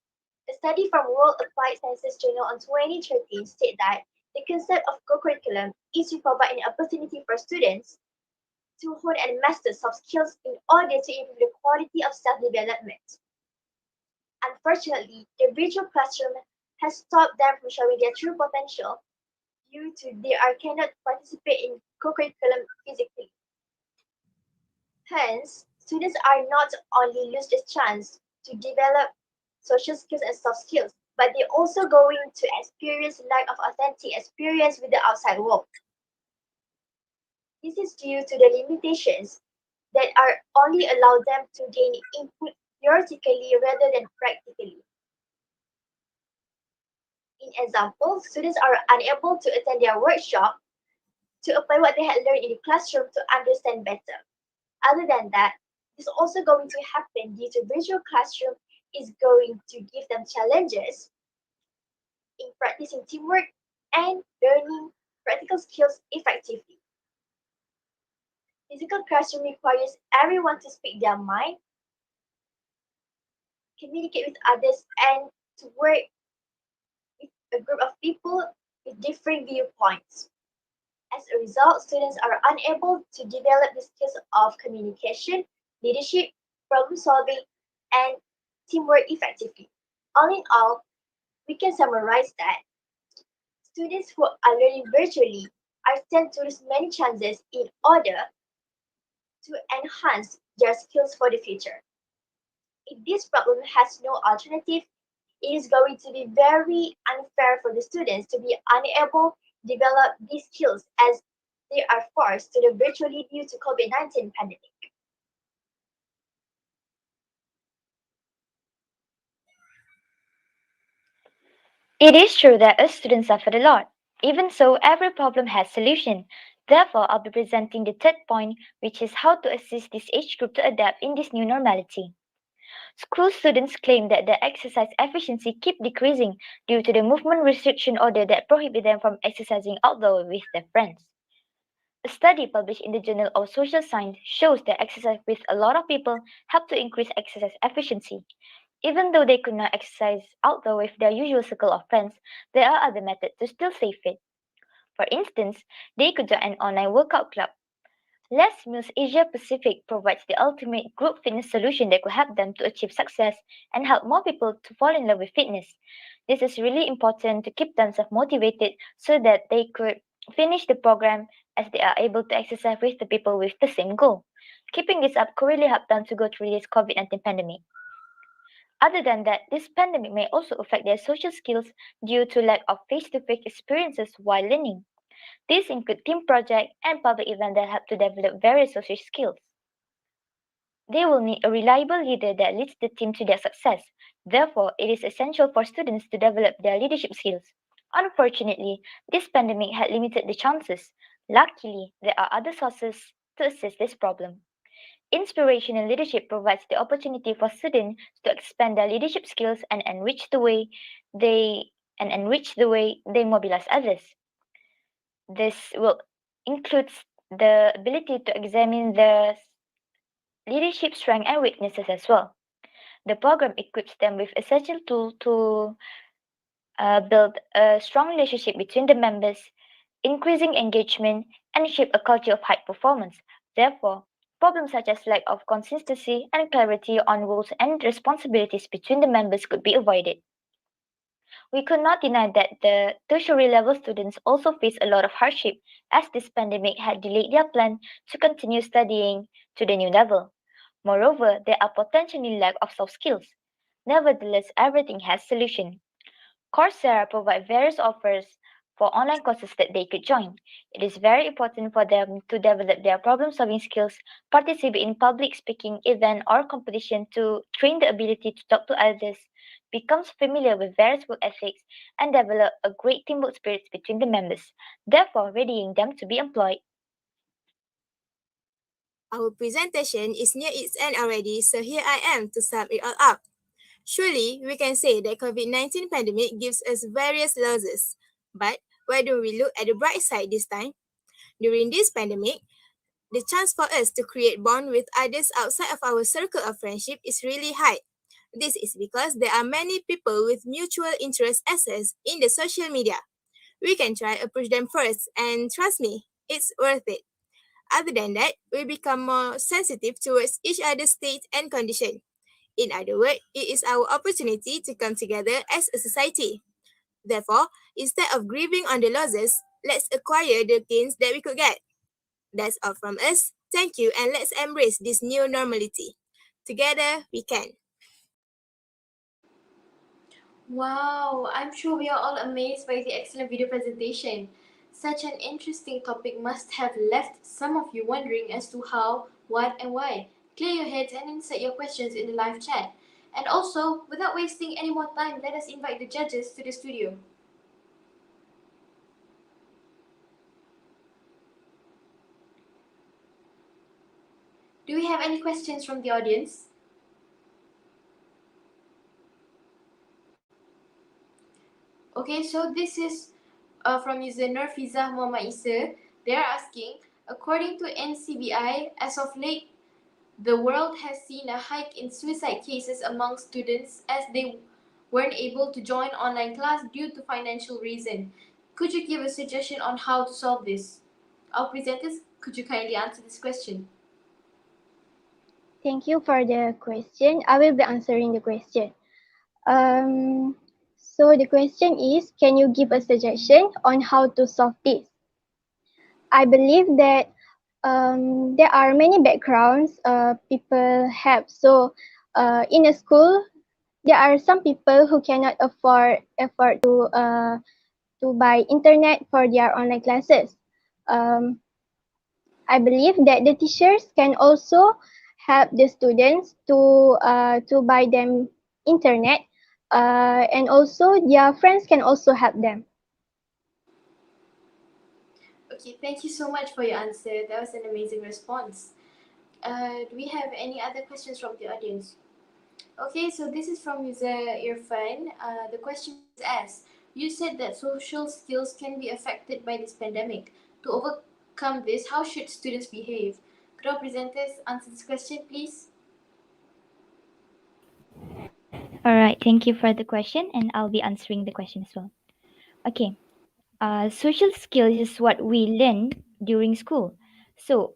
[SPEAKER 18] A study from World Applied Sciences Journal on 2013 stated that the concept of co-curriculum is to provide an opportunity for students to hone and master soft skills in order to improve the quality of self-development. Unfortunately, the virtual classroom has stopped them from showing their true potential due to they cannot participate in co-curriculum physically. Hence, students are not only lose the chance to develop social skills and soft skills, but they're also going to experience lack of authentic experience with the outside world. This is due to the limitations that are only allow them to gain input theoretically rather than practically. In example, students are unable to attend their workshop to apply what they had learned in the classroom to understand better. Other than that, this is also going to happen due to virtual classroom is going to give them challenges in practicing teamwork and learning practical skills effectively. Physical classroom requires everyone to speak their mind, communicate with others, and to work with a group of people with different viewpoints. As a result, students are unable to develop the skills of communication, leadership, problem solving, and teamwork effectively. All in all, we can summarize that students who are learning virtually are tend to lose many chances in order to enhance their skills for the future. If this problem has no alternative, it is going to be very unfair for the students to be unable to develop these skills as they are forced to the virtually due to COVID-19 pandemic.
[SPEAKER 19] It is true that us students suffered a lot. Even so, every problem has solution. Therefore, I'll be presenting the third point, which is how to assist this age group to adapt in this new normality. School students claim that their exercise efficiency keep decreasing due to the movement restriction order that prohibit them from exercising outdoors with their friends. A study published in the Journal of Social Science shows that exercise with a lot of people help to increase exercise efficiency. Even though they could not exercise outdoor with their usual circle of friends, there are other methods to still stay fit. For instance, they could join an online workout club. Les Mills Asia Pacific provides the ultimate group fitness solution that could help them to achieve success and help more people to fall in love with fitness. This is really important to keep themselves motivated so that they could finish the program as they are able to exercise with the people with the same goal. Keeping this up could really help them to go through this COVID-19 pandemic. Other than that, this pandemic may also affect their social skills due to lack of face-to-face experiences while learning. These include team projects and public events that help to develop various social skills. They will need a reliable leader that leads the team to their success. Therefore, it is essential for students to develop their leadership skills. Unfortunately, this pandemic had limited the chances. Luckily, there are other sources to assist this problem. Inspirational leadership provides the opportunity for students to expand their leadership skills and enrich the way they mobilize others. This will include the ability to examine the leadership strengths and weaknesses as well. The program equips them with essential tools to build a strong relationship between the members, increasing engagement, and shape a culture of high performance. Therefore, problems such as lack of consistency and clarity on roles and responsibilities between the members could be avoided. We could not deny that the tertiary level students also face a lot of hardship as this pandemic had delayed their plan to continue studying to the new level. Moreover, there are potentially lack of soft skills. Nevertheless, everything has solution. Coursera provide various offers for online courses that they could join. It is very important for them to develop their problem-solving skills, participate in public speaking event or competition to train the ability to talk to others, becomes familiar with various work ethics, and develop a great teamwork spirit between the members, therefore readying them to be employed.
[SPEAKER 16] Our presentation is near its end already, so here I am to sum it all up. Surely, we can say that COVID-19 pandemic gives us various losses. But why don't we look at the bright side this time? During this pandemic, the chance for us to create bond with others outside of our circle of friendship is really high. This is because there are many people with mutual interest access in the social media. We can try approach them first, and trust me, it's worth it. Other than that, we become more sensitive towards each other's state and condition. In other words, it is our opportunity to come together as a society. Therefore, instead of grieving on the losses, let's acquire the gains that we could get. That's all from us. Thank you, and let's embrace this new normality. Together, we can.
[SPEAKER 2] Wow, I'm sure we are all amazed by the excellent video presentation. Such an interesting topic must have left some of you wondering as to how, what, and why. Clear your heads and insert your questions in the live chat. And also, without wasting any more time, let us invite the judges to the studio. Do we have any questions from the audience? Okay, so this is from user Nurfiza Muhammad Isa. They are asking, according to NCBI, as of late, the world has seen a hike in suicide cases among students as they weren't able to join online class due to financial reason. Could you give a suggestion on how to solve this? Our presenters, could you kindly answer this question?
[SPEAKER 17] Thank you for the question. I will be answering the question. So the question is, can you give a suggestion on how to solve this? I believe that there are many backgrounds people have. So in a school, there are some people who cannot afford to buy internet for their online classes. I believe that the teachers can also help the students to buy them internet and also their friends can also help them.
[SPEAKER 2] Okay, thank you so much for your answer. That was an amazing response. Do we have any other questions from the audience? Okay, so this is from user Irfan. The question is asked, you said that social skills can be affected by this pandemic. To overcome this, how should students behave? Could our presenters answer this question, please?
[SPEAKER 19] All right, thank you for the question, and I'll be answering the question as well. Okay, social skills is what we learn during school. So,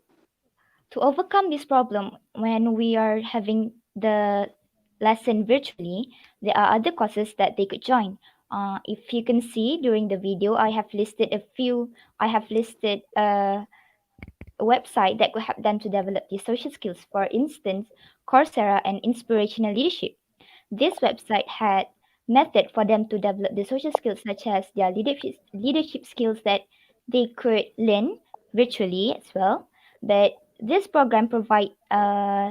[SPEAKER 19] to overcome this problem, when we are having the lesson virtually, there are other courses that they could join. If you can see during the video, I have listed a few. I have listed a website that could help them to develop these social skills. For instance, Coursera and Inspirational Leadership. This website had method for them to develop the social skills such as their leadership skills that they could learn virtually as well. But this program provides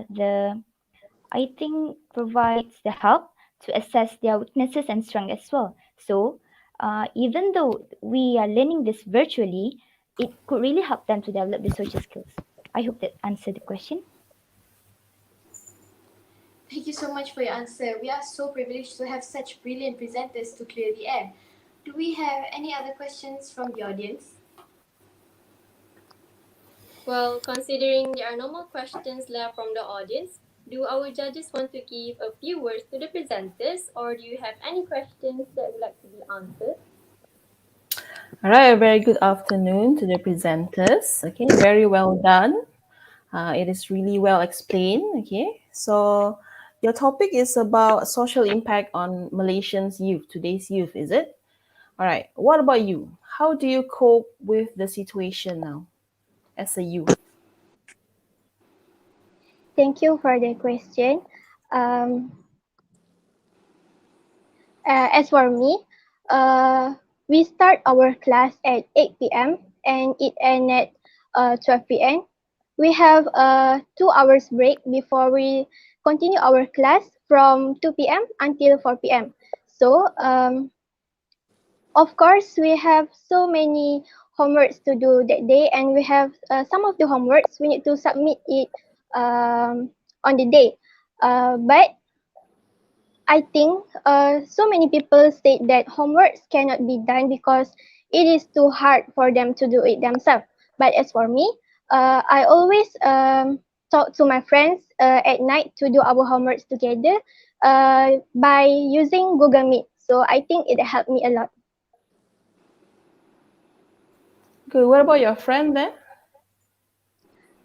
[SPEAKER 19] the help to assess their weaknesses and strengths as well. So even though we are learning this virtually, it could really help them to develop the social skills. I hope that answered the question.
[SPEAKER 2] Thank you so much for your answer. We are so privileged to have such brilliant presenters to clear the air. Do we have any other questions from the audience?
[SPEAKER 1] Well, considering there are no more questions left from the audience, do our judges want to give a few words to the presenters, or do you have any questions that would like to be answered?
[SPEAKER 20] All right, a very good afternoon to the presenters. Okay, very well done. It is really well explained. Okay, so your topic is about social impact on Malaysians youth, today's youth, is it? All right, what about you? How do you cope with the situation now as a youth?
[SPEAKER 17] Thank you for the question. Um, as for me, we start our class at 8 p.m. and it ends at 12 p.m. We have a 2 hours break before we continue our class from 2 p.m. until 4 p.m. So, of course, we have so many homeworks to do that day, and we have some of the homeworks we need to submit it on the day. But I think so many people state that homeworks cannot be done because it is too hard for them to do it themselves. But as for me, I always talk to my friends at night to do our homeworks together by using Google Meet. So I think it helped me a lot.
[SPEAKER 20] Good. What about your friend then?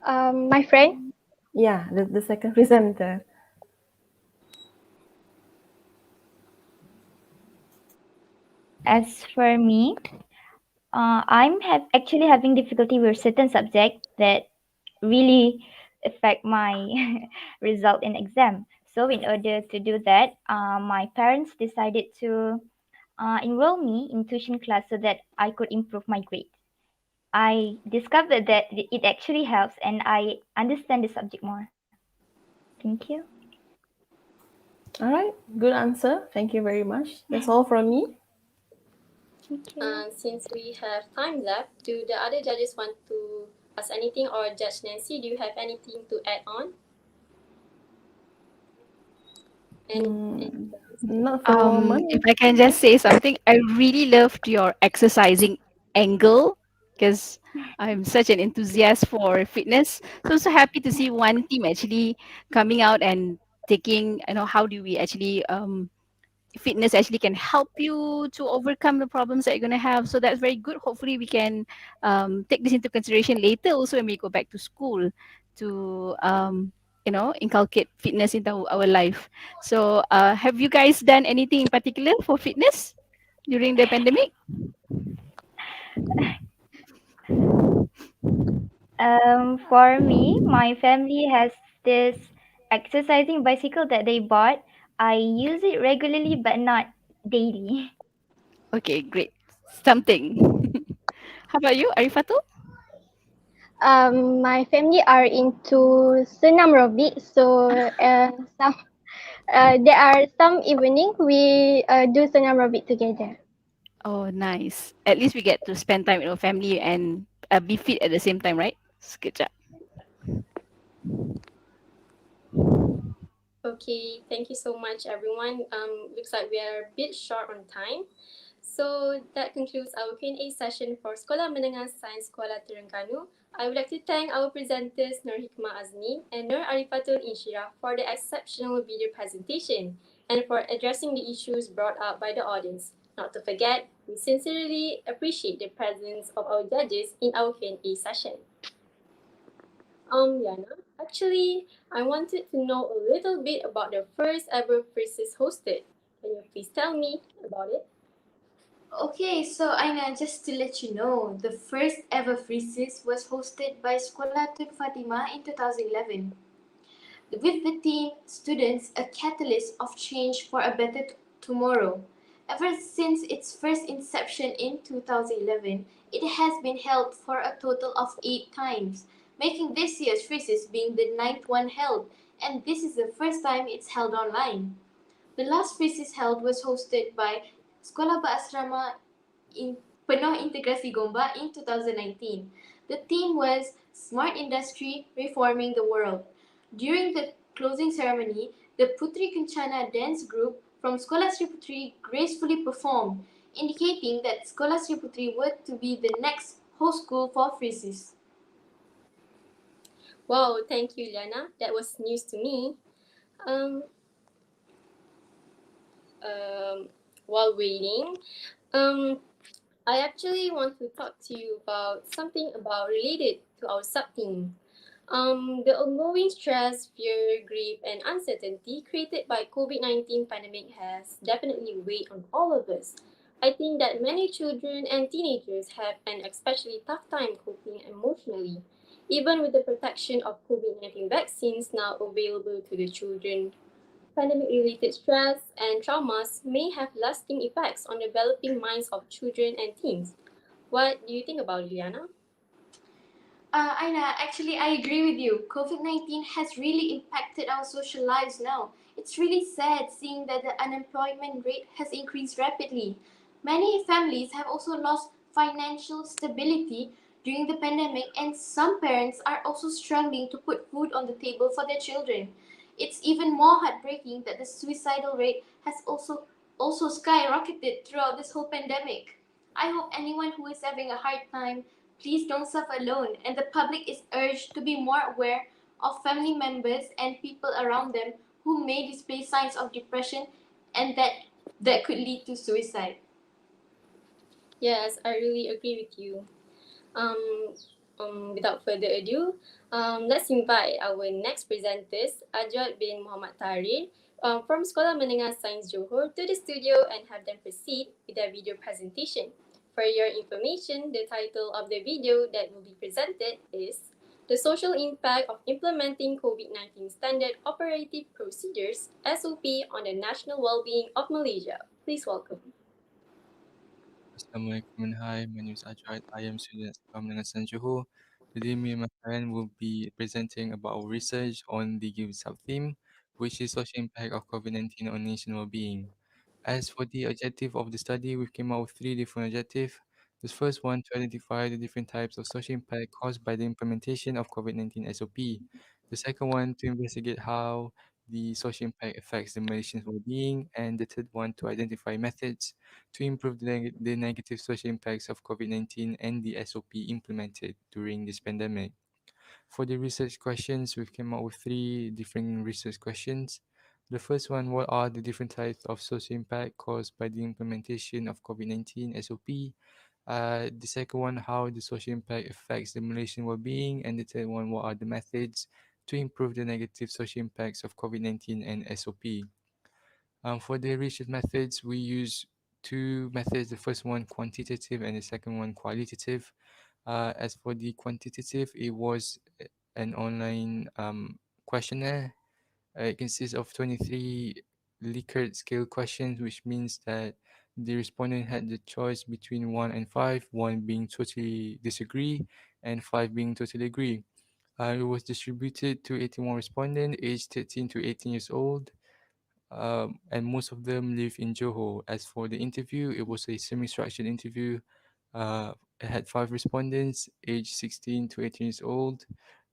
[SPEAKER 17] My friend?
[SPEAKER 20] Yeah, the second presenter.
[SPEAKER 19] As for me, I'm actually having difficulty with certain subject that really affect my result in exam. So in order to do that, my parents decided to enroll me in tuition class so that I could improve my grade. I discovered that it actually helps and I understand the subject more. Thank you.
[SPEAKER 20] All right, good answer. Thank you very much. That's all from me.
[SPEAKER 19] Thank you.
[SPEAKER 1] Since we have time left, do the other judges want to ask anything, or Judge Nancy, do you have anything to add on?
[SPEAKER 20] Not for the moment.
[SPEAKER 14] If I can just say something, I really loved your exercising angle because I'm such an enthusiast for fitness. So I'm so happy to see one team actually coming out and taking, how do we actually fitness actually can help you to overcome the problems that you're going to have. So that's very good. Hopefully we can take this into consideration later also when we go back to school to inculcate fitness into our life. So have you guys done anything in particular for fitness during the pandemic?
[SPEAKER 19] For me, my family has this exercising bicycle that they bought. I use it regularly but not daily.
[SPEAKER 14] Okay, great. Something. How about you, Arifatu?
[SPEAKER 17] My family are into senam aerobic, so There are some evening we do senam aerobic together.
[SPEAKER 14] Oh, nice. At least we get to spend time with our family and be fit at the same time, right? Sekejap.
[SPEAKER 1] Okay, thank you so much, everyone. Looks like we are a bit short on time. So that concludes our Q&A session for Sekolah Menengah Sains Kuala Terengganu. I would like to thank our presenters Nur Hikmah Azni and Nur Arifatul Inshira for the exceptional video presentation and for addressing the issues brought up by the audience. Not to forget, we sincerely appreciate the presence of our judges in our Q&A session. Yana, actually, I wanted to know a little bit about the first ever FRSIS hosted. Can you please tell me about it?
[SPEAKER 2] Okay, so Aina, just to let you know, the first ever FRSIS was hosted by Sekolah Tun Fatimah in 2011. With the theme Students, a Catalyst of Change for a Better Tomorrow. Ever since its first inception in 2011, it has been held for a total of 8 times, making this year's FRSIS being the 9th one held, and this is the first time it's held online. The last FRSIS held was hosted by Sekolah Berasrama in Penuh Integrasi Gombak in 2019. The theme was Smart Industry Reforming the World. During the closing ceremony, the Putri Kencana dance group from Sekolah Seri Puteri gracefully performed, indicating that Sekolah Seri Puteri were to be the next host school for FRSIS.
[SPEAKER 1] Wow, thank you, Liana. That was news to me. Um, while waiting, I actually want to talk to you about something about related to our sub-theme. The ongoing stress, fear, grief, and uncertainty created by COVID-19 pandemic has definitely weighed on all of us. I think that many children and teenagers have an especially tough time coping emotionally. Even with the protection of COVID-19 vaccines now available to the children, pandemic-related stress and traumas may have lasting effects on developing minds of children and teens. What do you think about it, Liana?
[SPEAKER 2] Aina, actually, I agree with you. COVID 19 has really impacted our social lives now. It's really sad seeing that the unemployment rate has increased rapidly. Many families have also lost financial stability during the pandemic, and some parents are also struggling to put food on the table for their children. It's even more heartbreaking that the suicidal rate has also skyrocketed throughout this whole pandemic. I hope anyone who is having a hard time, please don't suffer alone, and the public is urged to be more aware of family members and people around them who may display signs of depression and that could lead to suicide.
[SPEAKER 1] Yes, I really agree with you. Without further ado, let's invite our next presenters, Ajwad bin Muhammad Tahrir, from Sekolah Menengah Sains Johor to the studio and have them proceed with their video presentation. For your information, the title of the video that will be presented is The Social Impact of Implementing COVID-19 Standard Operative Procedures SOP on the National Wellbeing of Malaysia. Please welcome.
[SPEAKER 21] Assalamualaikum and hi, my name is Ajwad. I am student from Negeri Johor. Today, me and my friend will be presenting about our research on the given sub-theme, which is social impact of COVID-19 on national well-being. As for the objective of the study, we came out with 3 different objectives. The first one, to identify the different types of social impact caused by the implementation of COVID-19 SOP. The second one, to investigate how the social impact affects the Malaysians' well-being. And the third one, to identify methods to improve the negative social impacts of COVID-19 and the SOP implemented during this pandemic. For the research questions, we've come up with 3 different research questions. The first one, what are the different types of social impact caused by the implementation of COVID-19 SOP? The second one, how the social impact affects the Malaysian well-being? And the third one, what are the methods to improve the negative social impacts of COVID-19 and SOP? For the research methods, we use 2 methods. The first one quantitative and the second one qualitative. As for the quantitative, it was an online questionnaire. It consists of 23 Likert scale questions, which means that the respondent had the choice between 1 and 5, 1 being totally disagree and 5 being totally agree. It was distributed to 81 respondents aged 13 to 18 years old. and most of them live in Johor. As for the interview, it was a semi-structured interview. It had 5 respondents, aged 16 to 18 years old.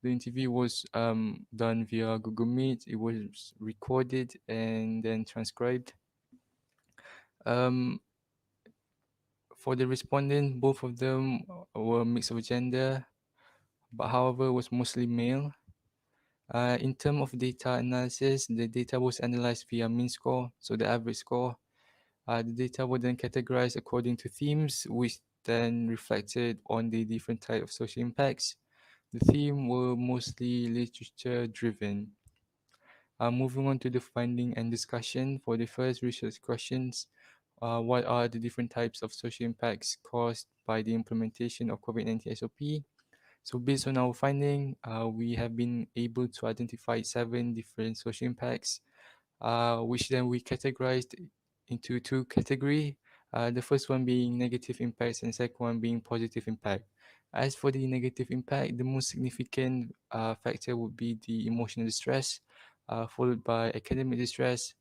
[SPEAKER 21] The interview was done via Google Meet. It was recorded and then transcribed. Um, for the respondent, both of them were mix of gender, but however was mostly male. In terms of data analysis, the data was analyzed via mean score, so the average score. The data were then categorized according to themes, which then reflected on the different type of social impacts. The theme were mostly literature driven. Moving on to the finding and discussion for the first research questions. What are the different types of social impacts caused by the implementation of COVID-19 SOP? So based on our finding, we have been able to identify 7 different social impacts, which then we categorized into 2 categories. The first one being negative impacts and second one being positive impact. As for the negative impact, the most significant factor would be the emotional distress, followed by academic distress,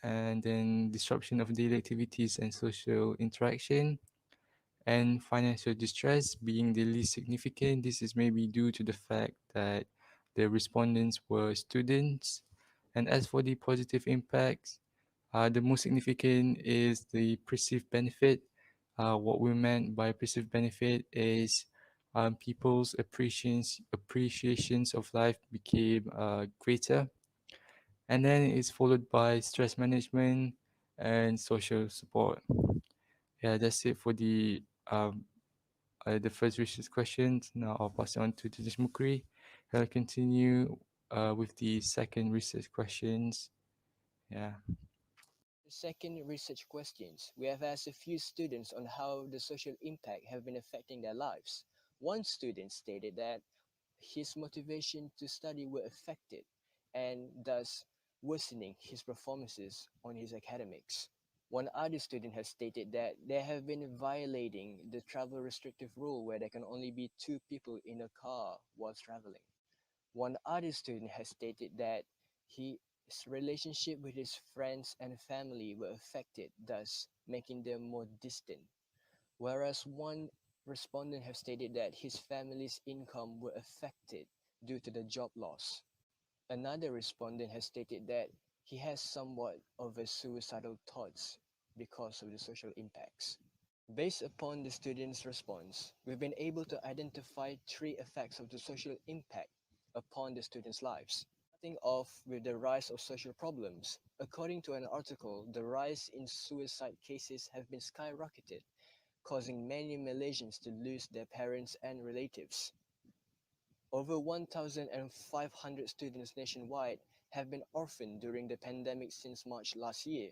[SPEAKER 21] and then disruption of daily activities and social interaction, and financial distress being the least significant. This is maybe due to the fact that the respondents were students. And as for the positive impacts, the most significant is the perceived benefit. What we meant by perceived benefit is people's appreciations of life became greater. And then it's followed by stress management and social support. Yeah, that's it for the first research questions. Now I'll pass it on to Teacher Mukri. He'll continue with the second research questions. Yeah.
[SPEAKER 3] The second research questions, we have asked a few students on how the social impact have been affecting their lives. One student stated that his motivation to study were affected and thus worsening his performances on his academics. One other student has stated that they have been violating the travel restrictive rule where there can only be 2 people in a car while traveling. One other student has stated that his relationship with his friends and family were affected, thus making them more distant. Whereas one respondent has stated that his family's income were affected due to the job loss. Another respondent has stated that he has somewhat of a suicidal thoughts because of the social impacts. Based upon the students' response, we've been able to identify 3 effects of the social impact upon the students' lives. Starting off with the rise of social problems. According to an article, the rise in suicide cases have been skyrocketed, causing many Malaysians to lose their parents and relatives. Over 1,500 students nationwide have been orphaned during the pandemic since March last year.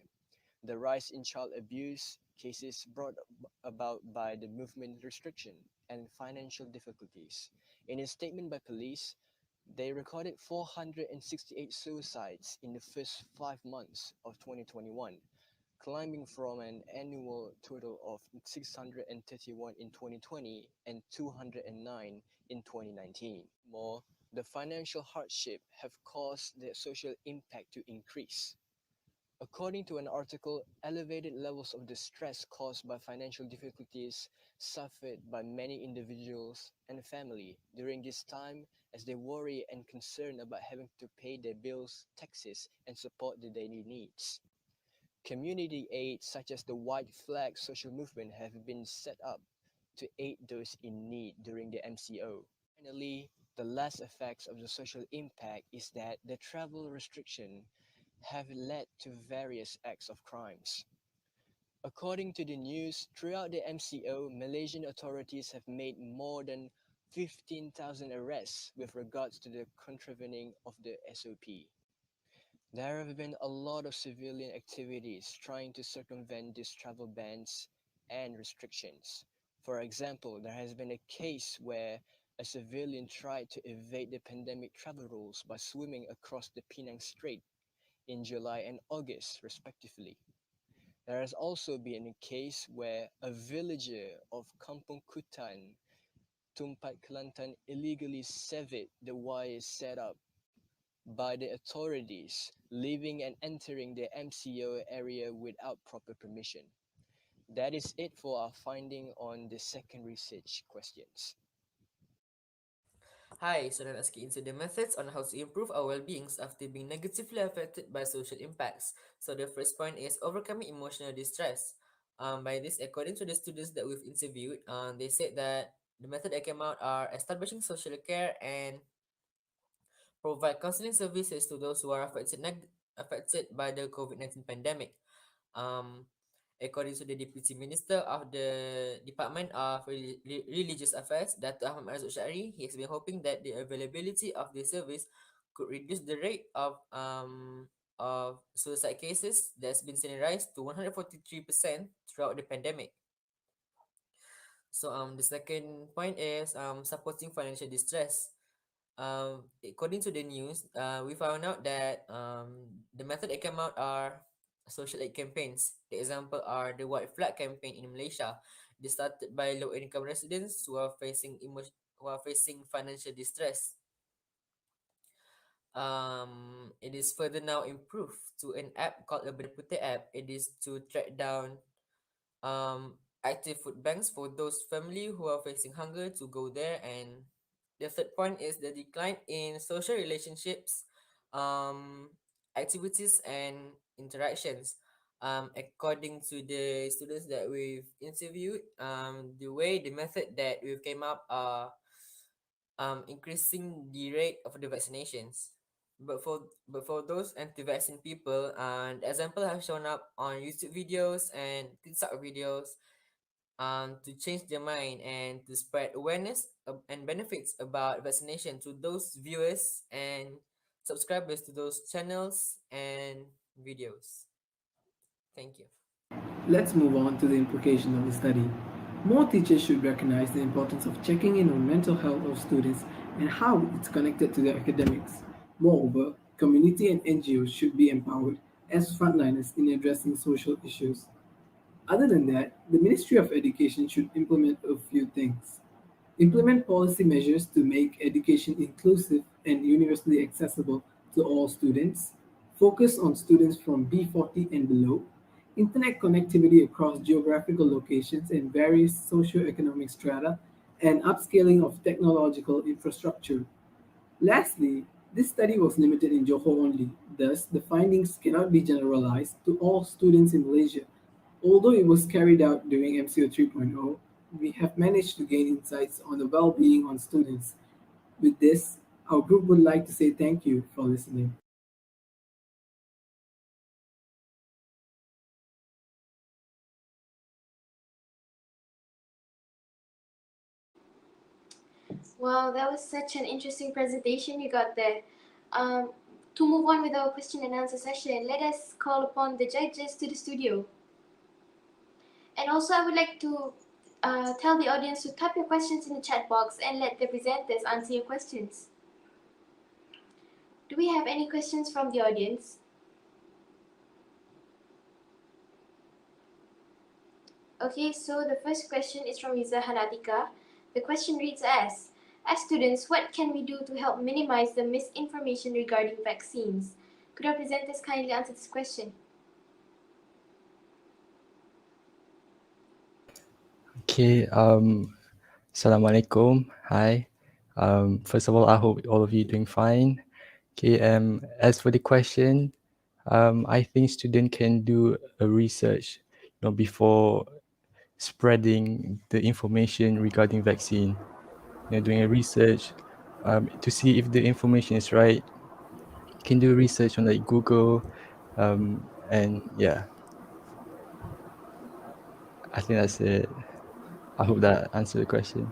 [SPEAKER 3] The rise in child abuse cases brought about by the movement restriction and financial difficulties. In a statement by police, they recorded 468 suicides in the first 5 months of 2021, climbing from an annual total of 631 in 2020 and 209 in 2019. More, the financial hardship have caused the social impact to increase. According to an article, elevated levels of the stress caused by financial difficulties suffered by many individuals and family during this time as they worry and concern about having to pay their bills, taxes, and support their daily needs. Community aid such as the White Flag social movement have been set up to aid those in need during the MCO. Finally, the last effects of the social impact is that the travel restriction have led to various acts of crimes. According to the news, throughout the MCO, Malaysian authorities have made more than 15,000 arrests with regards to the contravening of the SOP. There have been a lot of civilian activities trying to circumvent these travel bans and restrictions. For example, there has been a case where a civilian tried to evade the pandemic travel rules by swimming across the Penang Strait in July and August, respectively. There has also been a case where a villager of Kampung Kutan, Tumpat Kelantan, illegally severed the wires set up by the authorities leaving and entering the MCO area without proper permission. That is it for our finding on the second research questions.
[SPEAKER 4] Hi, so let us get into the methods on how to improve our well-beings after being negatively affected by social impacts. So the first point is overcoming emotional distress. By this, according to the students that we've interviewed, they said that the method that came out are establishing social care and provide counseling services to those who are affected by the COVID-19 pandemic. Um, According to the Deputy Minister of the Department of Religious Affairs, Dato' Ahmad Marzuk Syari, he has been hoping that the availability of the service could reduce the rate of suicide cases that's been seen rise to 143% throughout the pandemic. So the second point is supporting financial distress. According to the news, we found out that the method that came out are social aid campaigns. The example are the White Flag campaign in Malaysia. They started by low-income residents who are facing financial distress. It is further now improved to an app called a Putih app. It is to track down active food banks for those family who are facing hunger to go there. And the third point is the decline in social relationships, um, activities and interactions. According to the students that we've interviewed, the method that we've came up are increasing the rate of the vaccinations. But for those anti-vaccine people, and example have shown up on YouTube videos and TikTok videos, to change their mind and to spread awareness and benefits about vaccination to those viewers and subscribers to those channels and videos. Thank you.
[SPEAKER 22] Let's move on to the implication of the study. More teachers should recognize the importance of checking in on mental health of students and how it's connected to their academics. Moreover, community and NGOs should be empowered as frontliners in addressing social issues. Other than that, the Ministry of Education should implement a few things. Implement policy measures to make education inclusive and universally accessible to all students. Focus on students from B40 and below. Internet connectivity across geographical locations and various socioeconomic strata, and upscaling of technological infrastructure. Lastly, this study was limited in Johor only, thus the findings cannot be generalized to all students in Malaysia. Although it was carried out during MCO 3.0, we have managed to gain insights on the well-being on students. With this, our group would like to say thank you for listening.
[SPEAKER 2] Wow, that was such an interesting presentation you got there. To move on with our question and answer session, let us call upon the judges to the studio. And also, I would like to tell the audience to type your questions in the chat box and let the presenters answer your questions. Do we have any questions from the audience? Okay, so the first question is from user Hanatika. The question reads as students, what can we do to help minimize the misinformation regarding vaccines? Could our presenters kindly answer this question?
[SPEAKER 21] Okay, Assalamualaikum. Hi. First of all, I hope all of you doing fine. Okay, as for the question, I think student can do a research, before spreading the information regarding vaccine. Doing a research to see if the information is right. You can do research on like Google, and yeah, I think that's it. I hope that answered the question.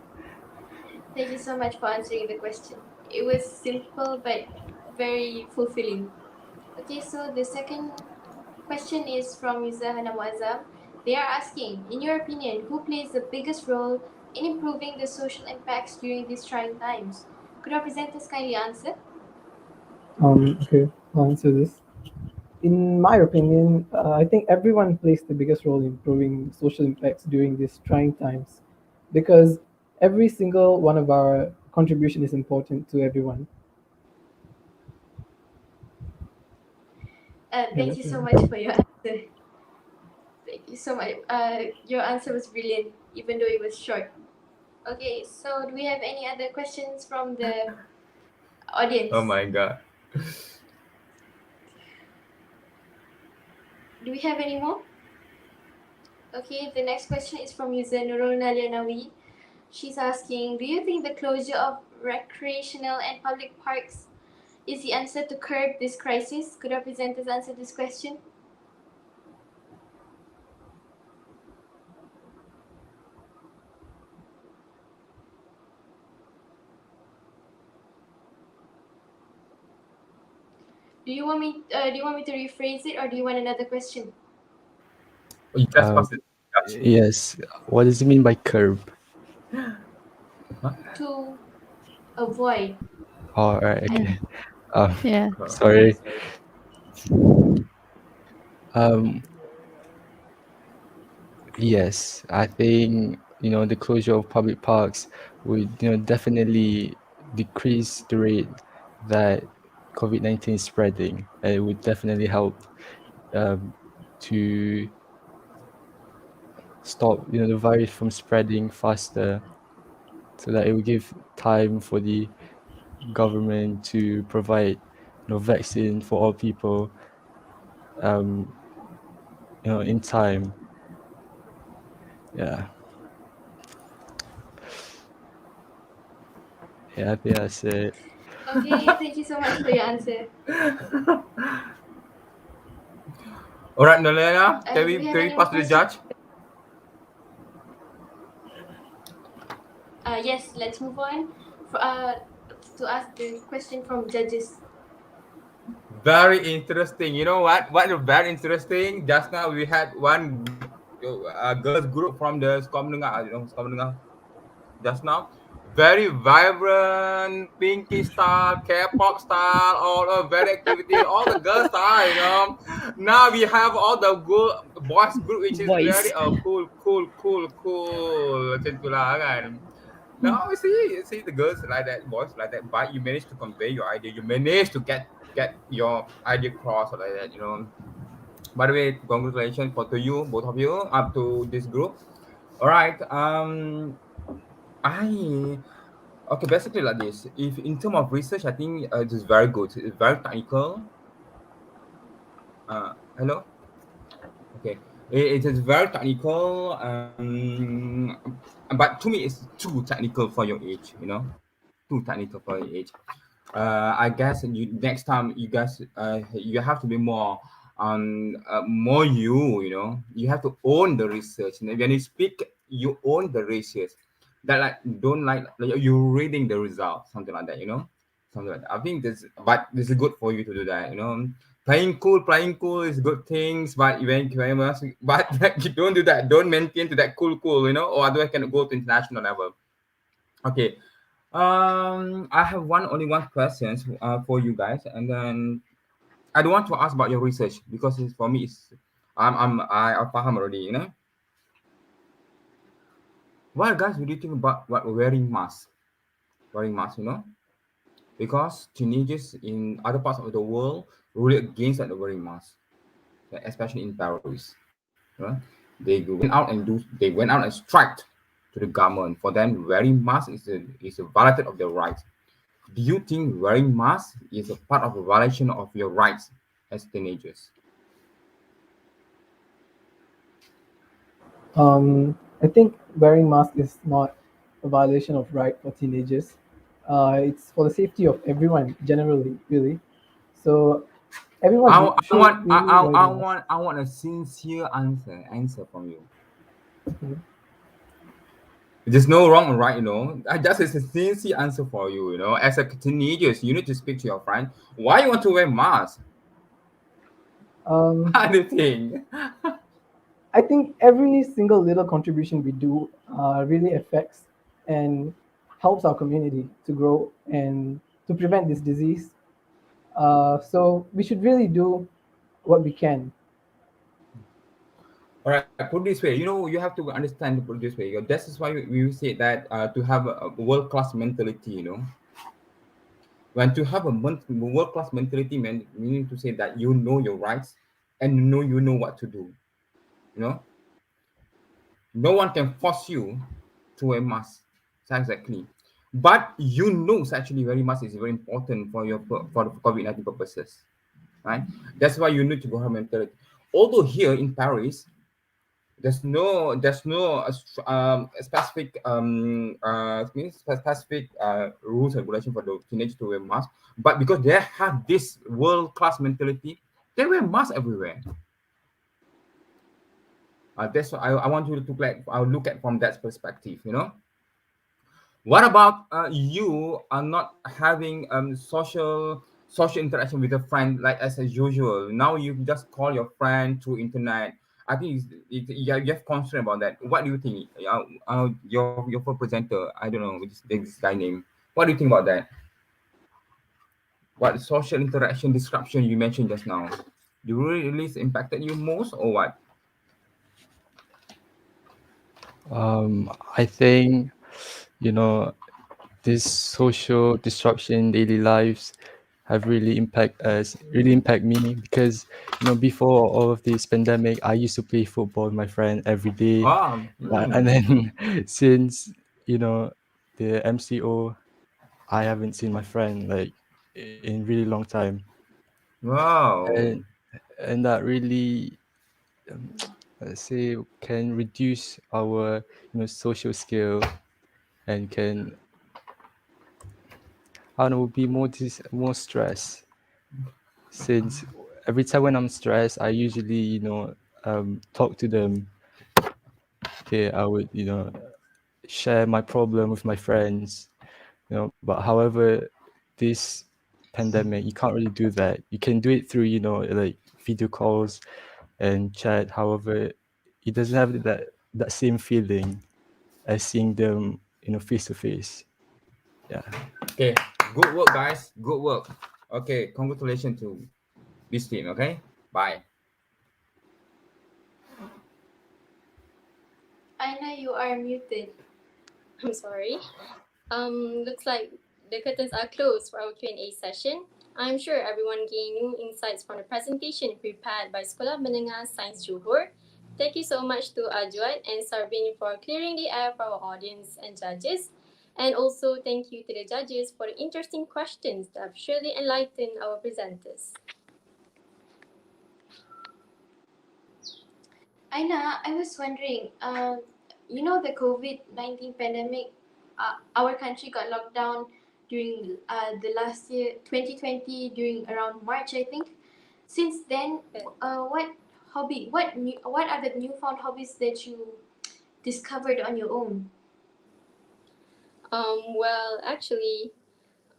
[SPEAKER 2] Thank you so much for answering the question. It was simple but very fulfilling. Okay, so the second question is from user Hana Muazzam. They are asking, in your opinion, who plays the biggest role in improving the social impacts during these trying times? Could our presenters kindly answer?
[SPEAKER 22] Okay, I'll answer this. In my opinion, I think everyone plays the biggest role in improving social impacts during these trying times because every single one of our contribution is important to everyone.
[SPEAKER 2] Thank you so much for your answer. Thank you so much. Your answer was brilliant, even though it was short. Okay, so do we have any other questions from the audience?
[SPEAKER 10] Oh my god.
[SPEAKER 2] Do we have any more? Okay, the next question is from user Nurul Nalianawi. She's asking, do you think the closure of recreational and public parks is the answer to curb this crisis? Could our presenters answer this question? Do you want me to rephrase it, or do you want another question?
[SPEAKER 10] You just pass it.
[SPEAKER 5] Yes. What does it mean by curb?
[SPEAKER 2] To avoid.
[SPEAKER 5] Oh, right. Okay.
[SPEAKER 14] Yeah.
[SPEAKER 5] Sorry. Um. Yes, I think the closure of public parks would definitely decrease the rate that COVID-19 is spreading, and it would definitely help to stop the virus from spreading faster, so that it will give time for the government to provide vaccine for all people in time. Yeah. Yeah, I think that's it.
[SPEAKER 2] Okay, thank you so much for your answer.
[SPEAKER 10] All right, Nolena, can
[SPEAKER 2] Do
[SPEAKER 10] we
[SPEAKER 2] we have any
[SPEAKER 10] pass
[SPEAKER 2] more
[SPEAKER 10] to the
[SPEAKER 2] questions?
[SPEAKER 10] judge?
[SPEAKER 2] Yes, let's move on to ask the question from judges.
[SPEAKER 10] Very interesting. You know what? What is very interesting? Just now we had one girls group from the Sekolah Menengah, Sekolah Menengah just now. Very vibrant, pinky style, K-pop style, all the very activity, all the girls style. Now we have all the boys group, which is very
[SPEAKER 14] Boys.
[SPEAKER 10] cool. Macam tu lah kan. Now you see the girls like that, boys like that, but you managed to convey your idea. You managed to get your idea across or like that. By the way, congratulations for to you, both of you, up to this group. All right. Okay, basically like this. If in terms of research, I think it is very good. It's very technical. Hello. Okay, it is very technical. But to me, it's too technical for your age. Too technical for your age. I guess next time you guys you have to be more you have to own the research. When you speak, you own the research. That don't like you reading the result, something like that. Something like that. I think this is good for you to do that. Playing cool is good things, but but you don't do that. Don't maintain to that cool, or otherwise can go to international level. Okay. I have only one question for you guys, and then I don't want to ask about your research because for me, I paham already. What guys would you think about wearing masks? Wearing masks. Because teenagers in other parts of the world really against that wearing masks, especially in Paris. They went out and striked to the government. For them, wearing masks is a violation of their rights. Do you think wearing masks is a part of a violation of your rights as teenagers?
[SPEAKER 22] I think wearing mask is not a violation of right for teenagers. It's for the safety of everyone generally, really. So everyone should really wear the mask.
[SPEAKER 10] I want a sincere answer from you.
[SPEAKER 22] Mhm.
[SPEAKER 10] There's no wrong or right. Just a sincere answer for you. As a teenagers, you need to speak to your friend. Why you want to wear mask? How do you think?
[SPEAKER 22] I think every single little contribution we do really affects and helps our community to grow and to prevent this disease. So we should really do what we can.
[SPEAKER 10] All right, put this way. You have to understand, put this way. This is why we say that to have a world class mentality. When to have a world-class mentality, man, meaning to say that you know your rights and you know what to do. You know, no one can force you to wear mask. So exactly. But you know, it's actually very much is very important for your for the COVID-19 purposes, right? That's why you need to go have mentality. Although here in Paris, there's no specific specific rules and regulation for the teenagers to wear masks, but because they have this world class mentality, they wear masks everywhere. That's what I want you to like I'll look at from that perspective, you know. What about you are not having social interaction with a friend like as usual? Now you just call your friend through internet. I think you have concern about that. What do you think? Your first presenter, I don't know this guy name. What do you think about that? What social interaction disruption you mentioned just now? Do really impacted you most or what?
[SPEAKER 5] I think, you know, this social disruption in daily lives have really impact me because, before all of this pandemic, I used to play football with my friend every day. And then since, the MCO, I haven't seen my friend like in really long time.
[SPEAKER 10] Wow.
[SPEAKER 5] And and that really, um, let's say, can reduce our, social skill and can, I don't know, be more stress. Since every time when I'm stressed, I usually, talk to them. Okay, I would, share my problem with my friends, but however, this pandemic, you can't really do that. You can do it through, like video calls and chat. However, it doesn't have that same feeling as seeing them, face to face. Yeah.
[SPEAKER 10] Okay, good work, guys. Good work. Okay, congratulations to this team. Okay, bye.
[SPEAKER 2] Aina, you are muted.
[SPEAKER 1] I'm sorry. Looks like the curtains are closed for our Q&A session. I'm sure everyone gained new insights from the presentation prepared by Sekolah Menengah Sains Johor. Thank you so much to Ajwat and Sarbin for clearing the air for our audience and judges. And also thank you to the judges for the interesting questions that have surely enlightened our presenters.
[SPEAKER 2] Aina, I was wondering, the COVID-19 pandemic, our country got locked down during the last year, 2020, during around March, I think. Since then, what are the newfound hobbies that you discovered on your own?
[SPEAKER 1] Well, actually,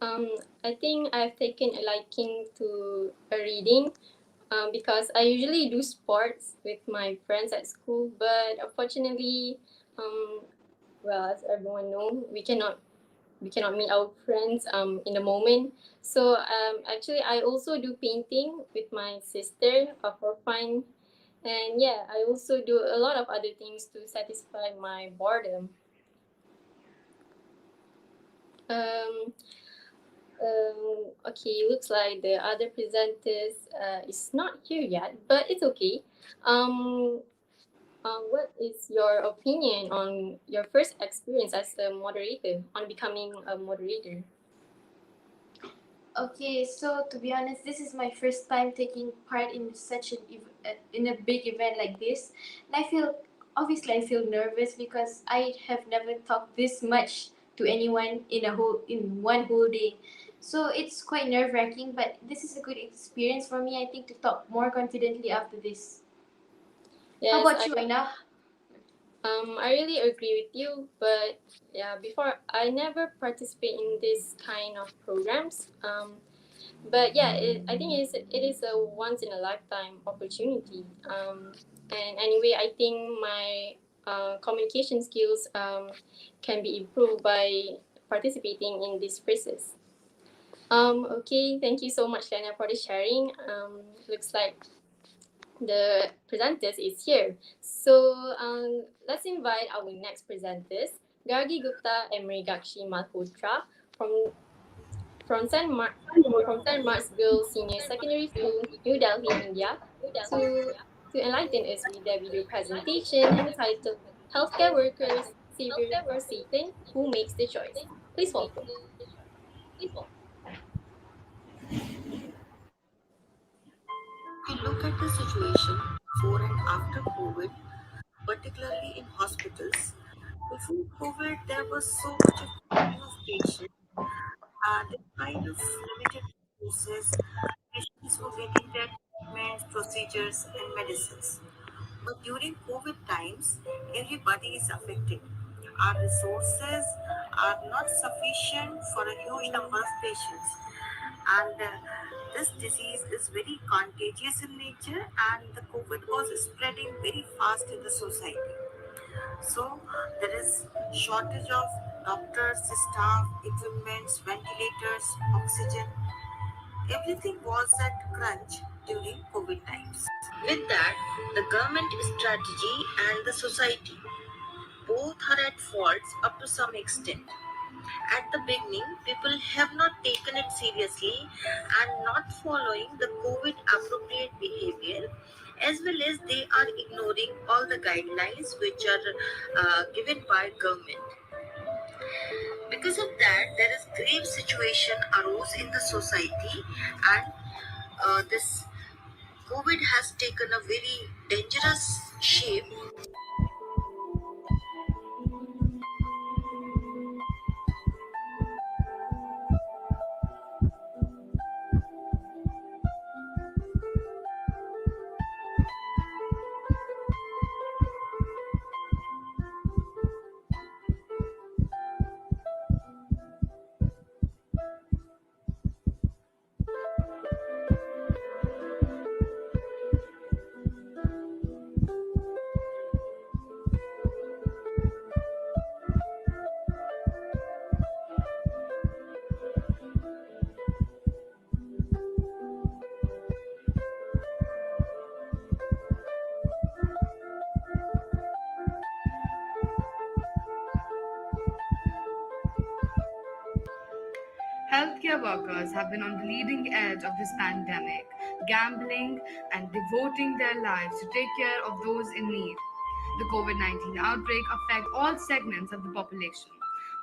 [SPEAKER 1] I think I've taken a liking to reading because I usually do sports with my friends at school, but unfortunately, well, as everyone knows, we cannot meet our friends in the moment. So actually, I also do painting with my sister for fun, and yeah, I also do a lot of other things to satisfy my boredom. Um, okay, looks like the other presenters is not here yet, but it's okay. Um, what is your opinion on your first experience as a moderator, on becoming a moderator?
[SPEAKER 2] Okay, so to be honest, this is my first time taking part in in a big event like this, and I feel nervous because I have never talked this much to anyone in one whole day. So it's quite nerve wracking, but this is a good experience for me. I think to talk more confidently after this.
[SPEAKER 1] Yes,
[SPEAKER 2] How about you, Aina?
[SPEAKER 1] I really agree with you, but yeah, before I never participate in this kind of programs. But yeah, I think it is a once in a lifetime opportunity. And anyway, I think my communication skills can be improved by participating in this process. Okay, thank you so much, Lena, for the sharing. Looks like the presenters is here. So let's invite our next presenters, Gargi Gupta and Mrigakshi Malhotra from from St. Mark's Girls Senior Secondary School, New Delhi, India, to enlighten us with their video presentation entitled Healthcare Workers, Savior or Satan, Who Makes the Choice? Please welcome.
[SPEAKER 7] We look at the situation before and after COVID, particularly in hospitals. Before COVID, there was so much of queuing of patients, the kind of limited resources, patients were getting their treatments, procedures, and medicines. But during COVID times, everybody is affected. Our resources are not sufficient for a huge number of patients, and this disease is very contagious in nature, and the COVID was spreading very fast in the society. So there is shortage of doctors, staff, equipments, ventilators, oxygen. Everything was at crunch during COVID times. With that, the government strategy and the society both are at fault up to some extent. At the beginning, people have not taken it seriously and not following the COVID appropriate behavior, as well as they are ignoring all the guidelines which are given by government. Because of that, there is grave situation arose in the society, and this COVID has taken a very dangerous shape.
[SPEAKER 8] Healthcare workers have been on the leading edge of this pandemic, gambling and devoting their lives to take care of those in need. The COVID-19 outbreak affects all segments of the population,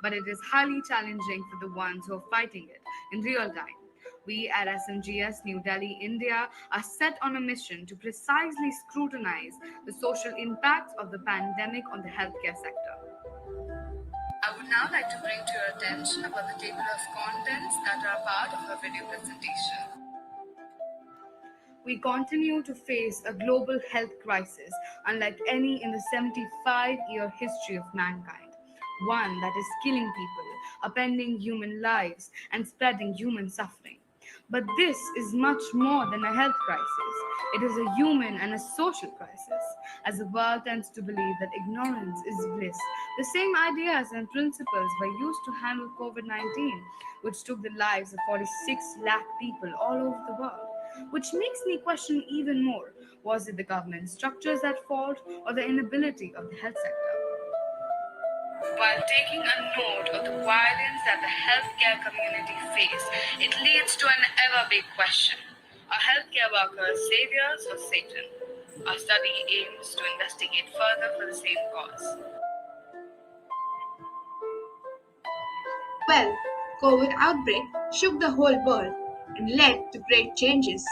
[SPEAKER 8] but it is highly challenging for the ones who are fighting it in real time. We at SMGS New Delhi, India, are set on a mission to precisely scrutinize the social impacts of the pandemic on the healthcare sector. I would now like to bring to your attention about the table of contents that are part of our video presentation. We continue to face a global health crisis unlike any in the 75-year history of mankind. One that is killing people, upending human lives, and spreading human suffering. But this is much more than a health crisis. It is a human and a social crisis, as the world tends to believe that ignorance is bliss. The same ideas and principles were used to handle COVID-19, which took the lives of 46 lakh people all over the world. Which makes me question even more, was it the government structures at fault or the inability of the health sector? While taking a note of the violence that the healthcare community face, it leads to an ever big question. Are healthcare workers saviors or Satan? Our study aims to investigate further for the same cause.
[SPEAKER 23] Well, COVID outbreak shook the whole world and led to great changes.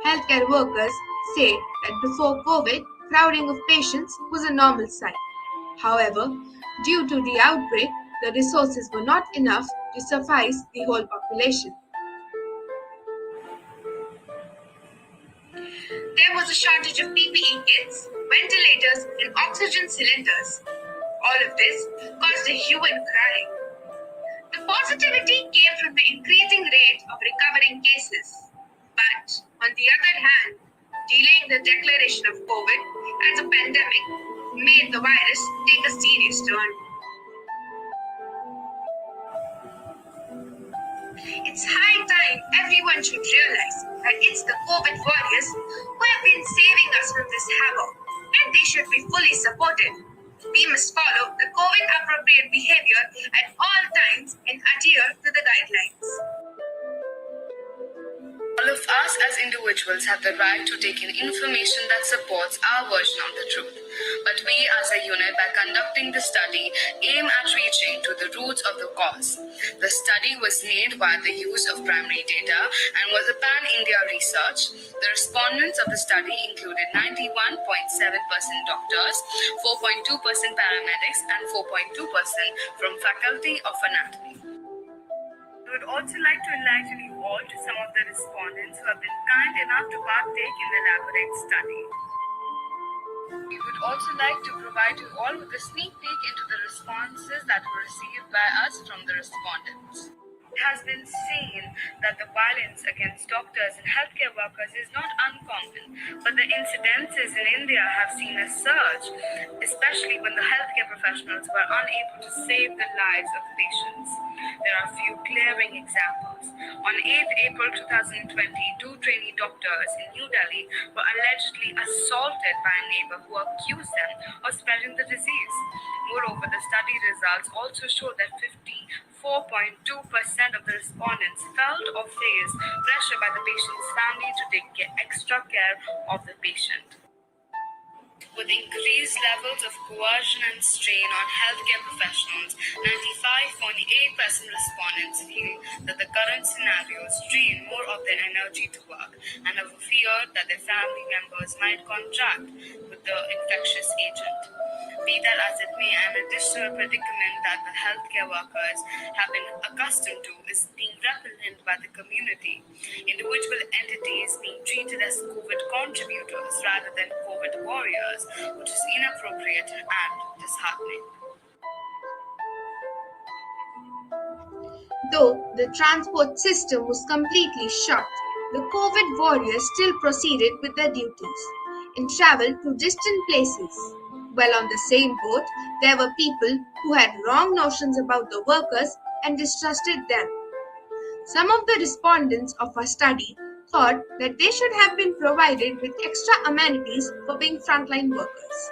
[SPEAKER 23] Healthcare workers say that before COVID, crowding of patients was a normal sight. However, due to the outbreak, the resources were not enough to suffice the whole population.
[SPEAKER 8] There was a shortage of PPE kits, ventilators, and oxygen cylinders. All of this caused a hue and cry. The positivity came from the increasing rate of recovering cases. But on the other hand, delaying the declaration of COVID as a pandemic made the virus take a serious turn. It's high time everyone should realize that it's the COVID warriors who have been saving us from this havoc, and they should be fully supported. We must follow the COVID appropriate behavior at all times and adhere to the guidelines. All of us as individuals have the right to take in information that supports our version of the truth. But we as a unit, by conducting the study, aim at reaching to the roots of the cause. The study was made by the use of primary data and was a pan-India research. The respondents of the study included 91.7% doctors, 4.2% paramedics, and 4.2% from Faculty of Anatomy. We would also like to enlighten you all to some of the respondents who have been kind enough to partake in the elaborate study. We would also like to provide you all with a sneak peek into the responses that were received by us from the respondents. It has been seen that the violence against doctors and healthcare workers is not uncommon, but the incidences in India have seen a surge, especially when the healthcare professionals were unable to save the lives of patients. There are a few glaring examples. On 8th April 2020, two trainee doctors in New Delhi were allegedly assaulted by a neighbor who accused them of spreading the disease. Moreover, the study results also show that 54.2% of the respondents felt or faced pressure by the patient's family to take extra care of the patient. With increased levels of coercion and strain on healthcare professionals, 95.8% respondents feel that the current scenarios drain more of their energy to work and have a fear that their family members might contract with the infectious agent. Be that as it may, an additional predicament that the healthcare workers have been accustomed to is being repelled by the community. Individual entities being treated as COVID contributors rather than COVID warriors, which is inappropriate and disheartening.
[SPEAKER 23] Though the transport system was completely shut, the COVID warriors still proceeded with their duties and traveled to distant places. While on the same boat, there were people who had wrong notions about the workers and distrusted them. Some of the respondents of our study thought that they should have been provided with extra amenities for being frontline workers.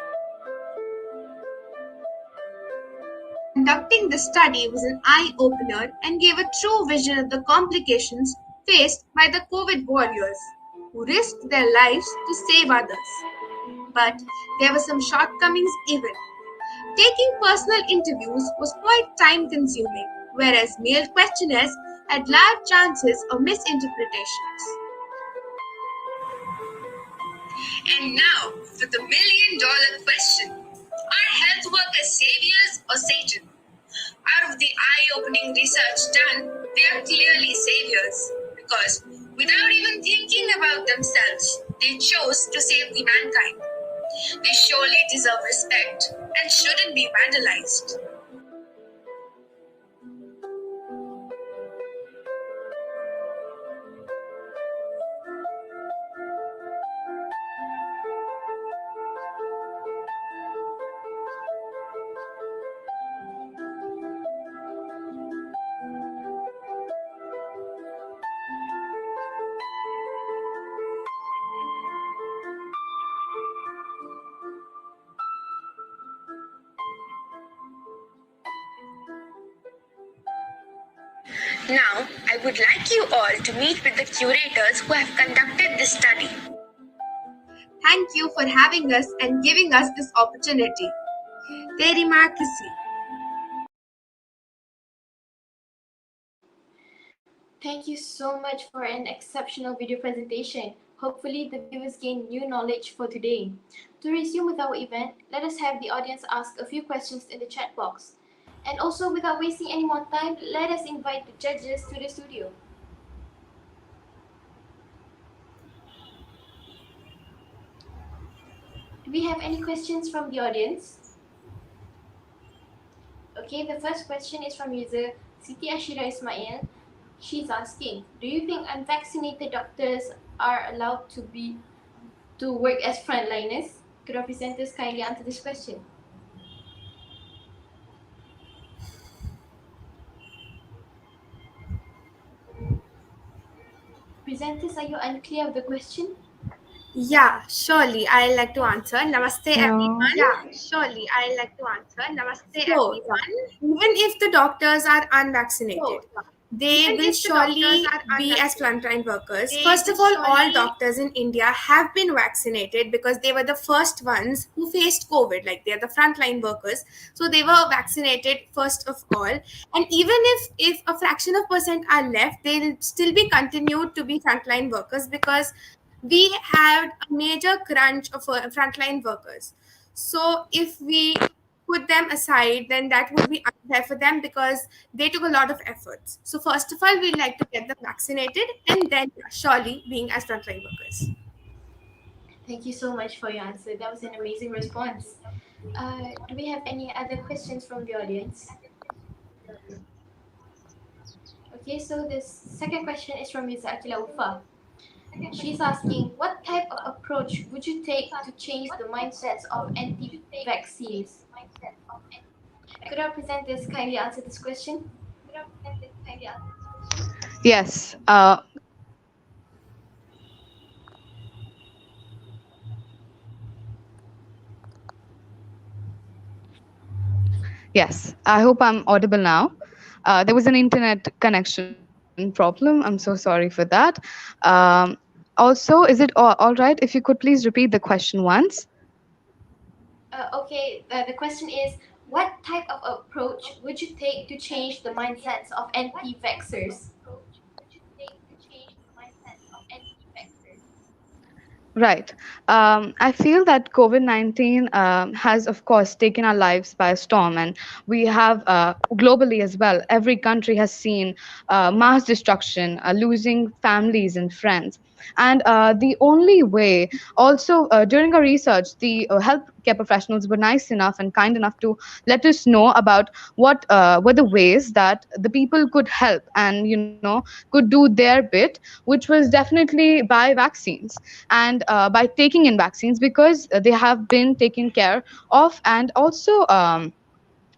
[SPEAKER 23] Conducting the study was an eye-opener and gave a true vision of the complications faced by the COVID warriors, who risked their lives to save others. But there were some shortcomings even. Taking personal interviews was quite time-consuming, whereas mailed questionnaires had large chances of misinterpretations.
[SPEAKER 6] And now for the million-dollar question. Are health workers saviors or Satan? Out of the eye-opening research done, they are clearly saviors because without even thinking about themselves, they chose to save the mankind. They surely deserve respect and shouldn't be vandalized. Now, I would like you all to meet with the curators who have conducted this study.
[SPEAKER 23] Thank you for having us and giving us this opportunity. Teri Markisi.
[SPEAKER 2] Thank you so much for an exceptional video presentation. Hopefully the viewers gain new knowledge for today. To resume with our event, let us have the audience ask a few questions in the chat box. And also, without wasting any more time, let us invite the judges to the studio. Do we have any questions from the audience? Okay, the first question is from user Siti Ashira Ismail. She's asking, do you think unvaccinated doctors are allowed to work as frontliners? Could our presenters kindly answer this question? Presenters, are you unclear of the question?
[SPEAKER 23] Yeah, surely I'd like to answer. Namaste, everyone. So, even if the doctors are unvaccinated, they will surely be as frontline workers. First of all doctors in India have been vaccinated because they were the first ones who faced COVID. Like, they're the frontline workers, so they were vaccinated first of all. And even if a fraction of percent are left, they'll still be continued to be frontline workers because we had a major crunch of frontline workers. So if we put them aside, then that would be unfair for them because they took a lot of efforts. So first of all, we'd like to get them vaccinated, and then surely being as frontline workers.
[SPEAKER 2] Thank you so much for your answer. That was an amazing response. Do we have any other questions from the audience? Okay, so the second question is from Ms. Akila Ufa. She's asking, what type of approach would you take to change the mindsets of anti-vaccines? Could our presenters kindly answer this question?
[SPEAKER 8] Yes. Yes, I hope I'm audible now. There was an internet connection problem. I'm so sorry for that. Also, is it all right if you could please repeat the question once?
[SPEAKER 2] The question is, what type of approach would you take to change the mindsets of anti-vaxxers?
[SPEAKER 8] Right. I feel that COVID-19 has, of course, taken our lives by a storm, and we have globally as well. Every country has seen mass destruction, losing families and friends. And the only way, also during our research, the healthcare professionals were nice enough and kind enough to let us know about what were the ways that the people could help and could do their bit, which was definitely by vaccines and by taking in vaccines because they have been taken care of. And also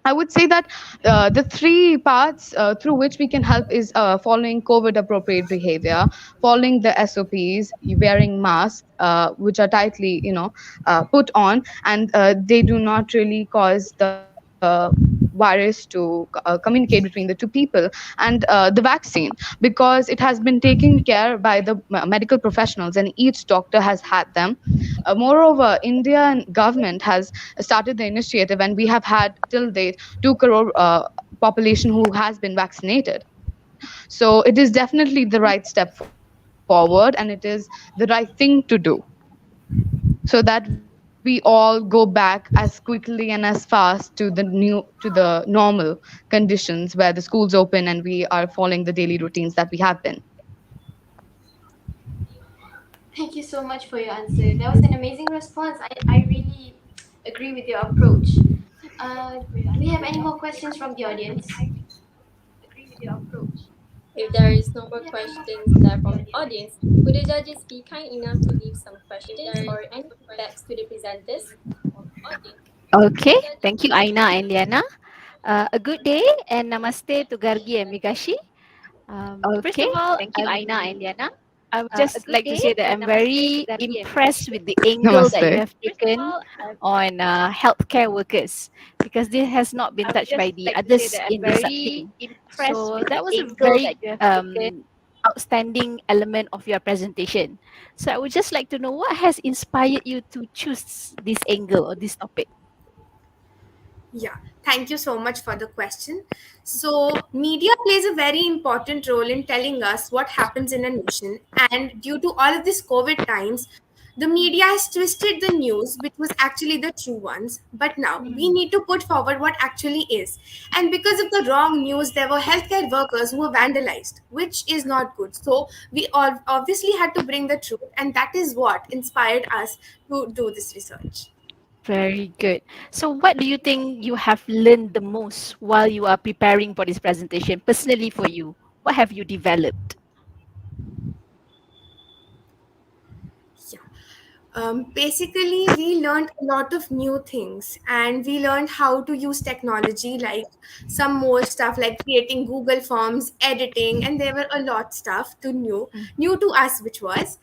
[SPEAKER 8] I would say that the three paths through which we can help is following COVID appropriate behavior, following the SOPs, wearing masks, which are tightly, put on, and they do not really cause the virus to communicate between the two people, and the vaccine, because it has been taken care by the medical professionals and each doctor has had them. Moreover, Indian government has started the initiative, and we have had till date 2 crore population who has been vaccinated. So it is definitely the right step forward, and it is the right thing to do, so that we all go back as quickly and as fast to the normal conditions where the schools open and we are following the daily routines that we have been.
[SPEAKER 2] Thank you so much for your answer. That was an amazing response. I really agree with your approach. Do we have any more questions from the audience?
[SPEAKER 1] If there is no more questions left from the audience, would the judges be kind enough to leave some questions or any feedbacks to the presenters?
[SPEAKER 14] Okay, thank you, Aina and Liana. A good day and namaste to Gargi and Mikashi. First of all, I would just like to say that I'm very impressed with the angle that you
[SPEAKER 8] Namaste.
[SPEAKER 14] have taken on healthcare workers, because this has not been touched by the others in this subtheme. So that was a very outstanding element of your presentation. So I would just like to know what has inspired you to choose this angle or this topic.
[SPEAKER 23] Yeah, thank you so much for the question. So, media plays a very important role in telling us what happens in a nation, and due to all of this COVID times, the media has twisted the news, which was actually the true ones. But now we need to put forward what actually is. And because of the wrong news, there were healthcare workers who were vandalized, which is not good. So, we all obviously had to bring the truth, and that is what inspired us to do this research.
[SPEAKER 14] Very good. So what do you think you have learned the most while you are preparing for this presentation, personally for you? What have you developed?
[SPEAKER 23] Basically, we learned a lot of new things and we learned how to use technology, like some more stuff like creating Google Forms, editing, and there were a lot stuff to new to us, which was.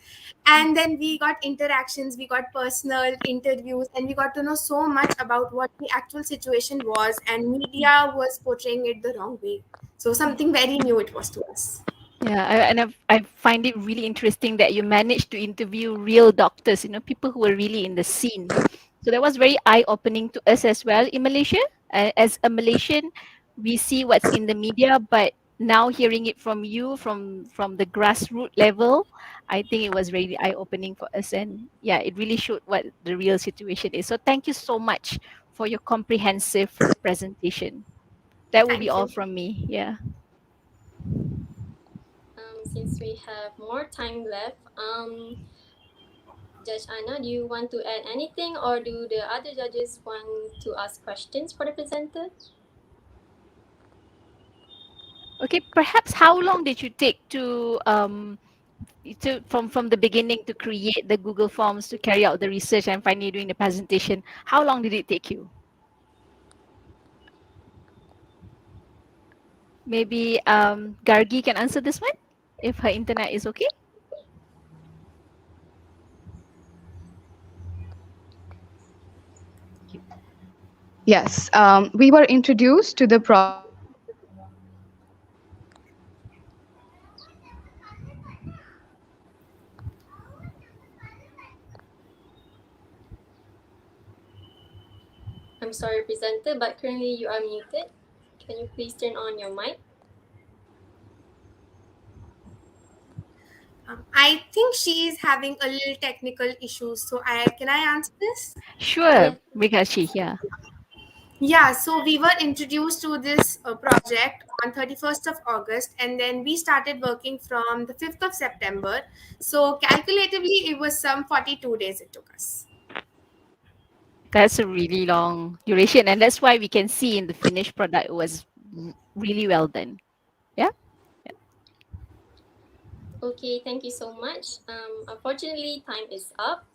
[SPEAKER 23] And then we got interactions, we got personal interviews, and we got to know so much about what the actual situation was, and media was portraying it the wrong way. So something very new it was to us.
[SPEAKER 14] Yeah, I find it really interesting that you managed to interview real doctors, people who were really in the scene. So that was very eye-opening to us as well in Malaysia. As a Malaysian, we see what's in the media, but now hearing it from you, from the grassroots level, I think it was really eye-opening for us. And yeah, it really showed what the real situation is. So thank you so much for your comprehensive presentation. That will be
[SPEAKER 23] Thank
[SPEAKER 14] all
[SPEAKER 23] you.
[SPEAKER 14] from me. Yeah.
[SPEAKER 1] Since we have more time left, Judge Anna, do you want to add anything, or do the other judges want to ask questions for the presenter?
[SPEAKER 14] Okay, perhaps how long did you take to from the beginning to create the Google Forms to carry out the research and finally doing the presentation? How long did it take you? Maybe Gargi can answer this one if her internet is okay.
[SPEAKER 8] Yes, we were introduced to the
[SPEAKER 1] I'm sorry, presenter, but currently you are muted. Can you please turn on your mic?
[SPEAKER 23] I think she is having a little technical issues. So I answer this?
[SPEAKER 14] Sure, Mikashi, yeah.
[SPEAKER 23] Yeah, so we were introduced to this project on 31st of August, and then we started working from the 5th of September. So calculatively, it was some 42 days it took us.
[SPEAKER 14] That's a really long duration, and that's why we can see in the finished product it was really well done. Yeah.
[SPEAKER 1] Okay, thank you so much. Unfortunately, time is up.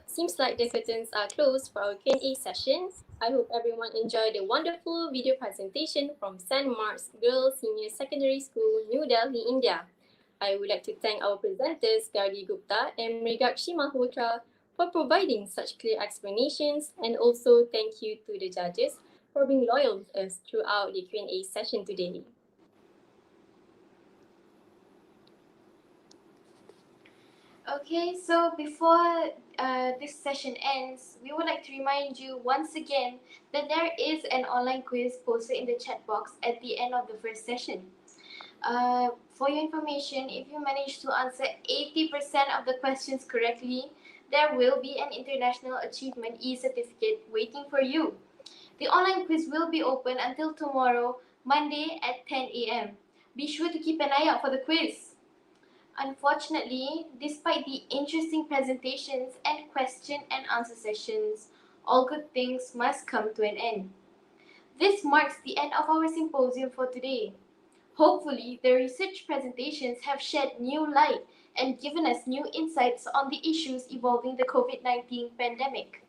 [SPEAKER 1] Seems like the curtains are closed for our Q&A session. I hope everyone enjoyed the wonderful video presentation from St. Mark's Girls Senior Secondary School, New Delhi, India. I would like to thank our presenters, Gargi Gupta and Mrigakshi Malhotra, for providing such clear explanations, and also thank you to the judges for being loyal with us throughout the Q&A session today.
[SPEAKER 2] Okay, so before this session ends, we would like to remind you once again that there is an online quiz posted in the chat box at the end of the first session. For your information, if you manage to answer 80% of the questions correctly, there will be an International Achievement e-certificate waiting for you. The online quiz will be open until tomorrow, Monday at 10 a.m. Be sure to keep an eye out for the quiz. Unfortunately, despite the interesting presentations and question and answer sessions, all good things must come to an end. This marks the end of our symposium for today. Hopefully, the research presentations have shed new light and given us new insights on the issues involving the COVID-19 pandemic.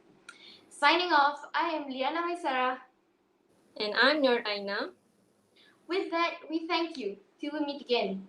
[SPEAKER 2] Signing off, I am Liana Maisara.
[SPEAKER 1] And I'm Nur Aina.
[SPEAKER 2] With that, we thank you. Till we meet again.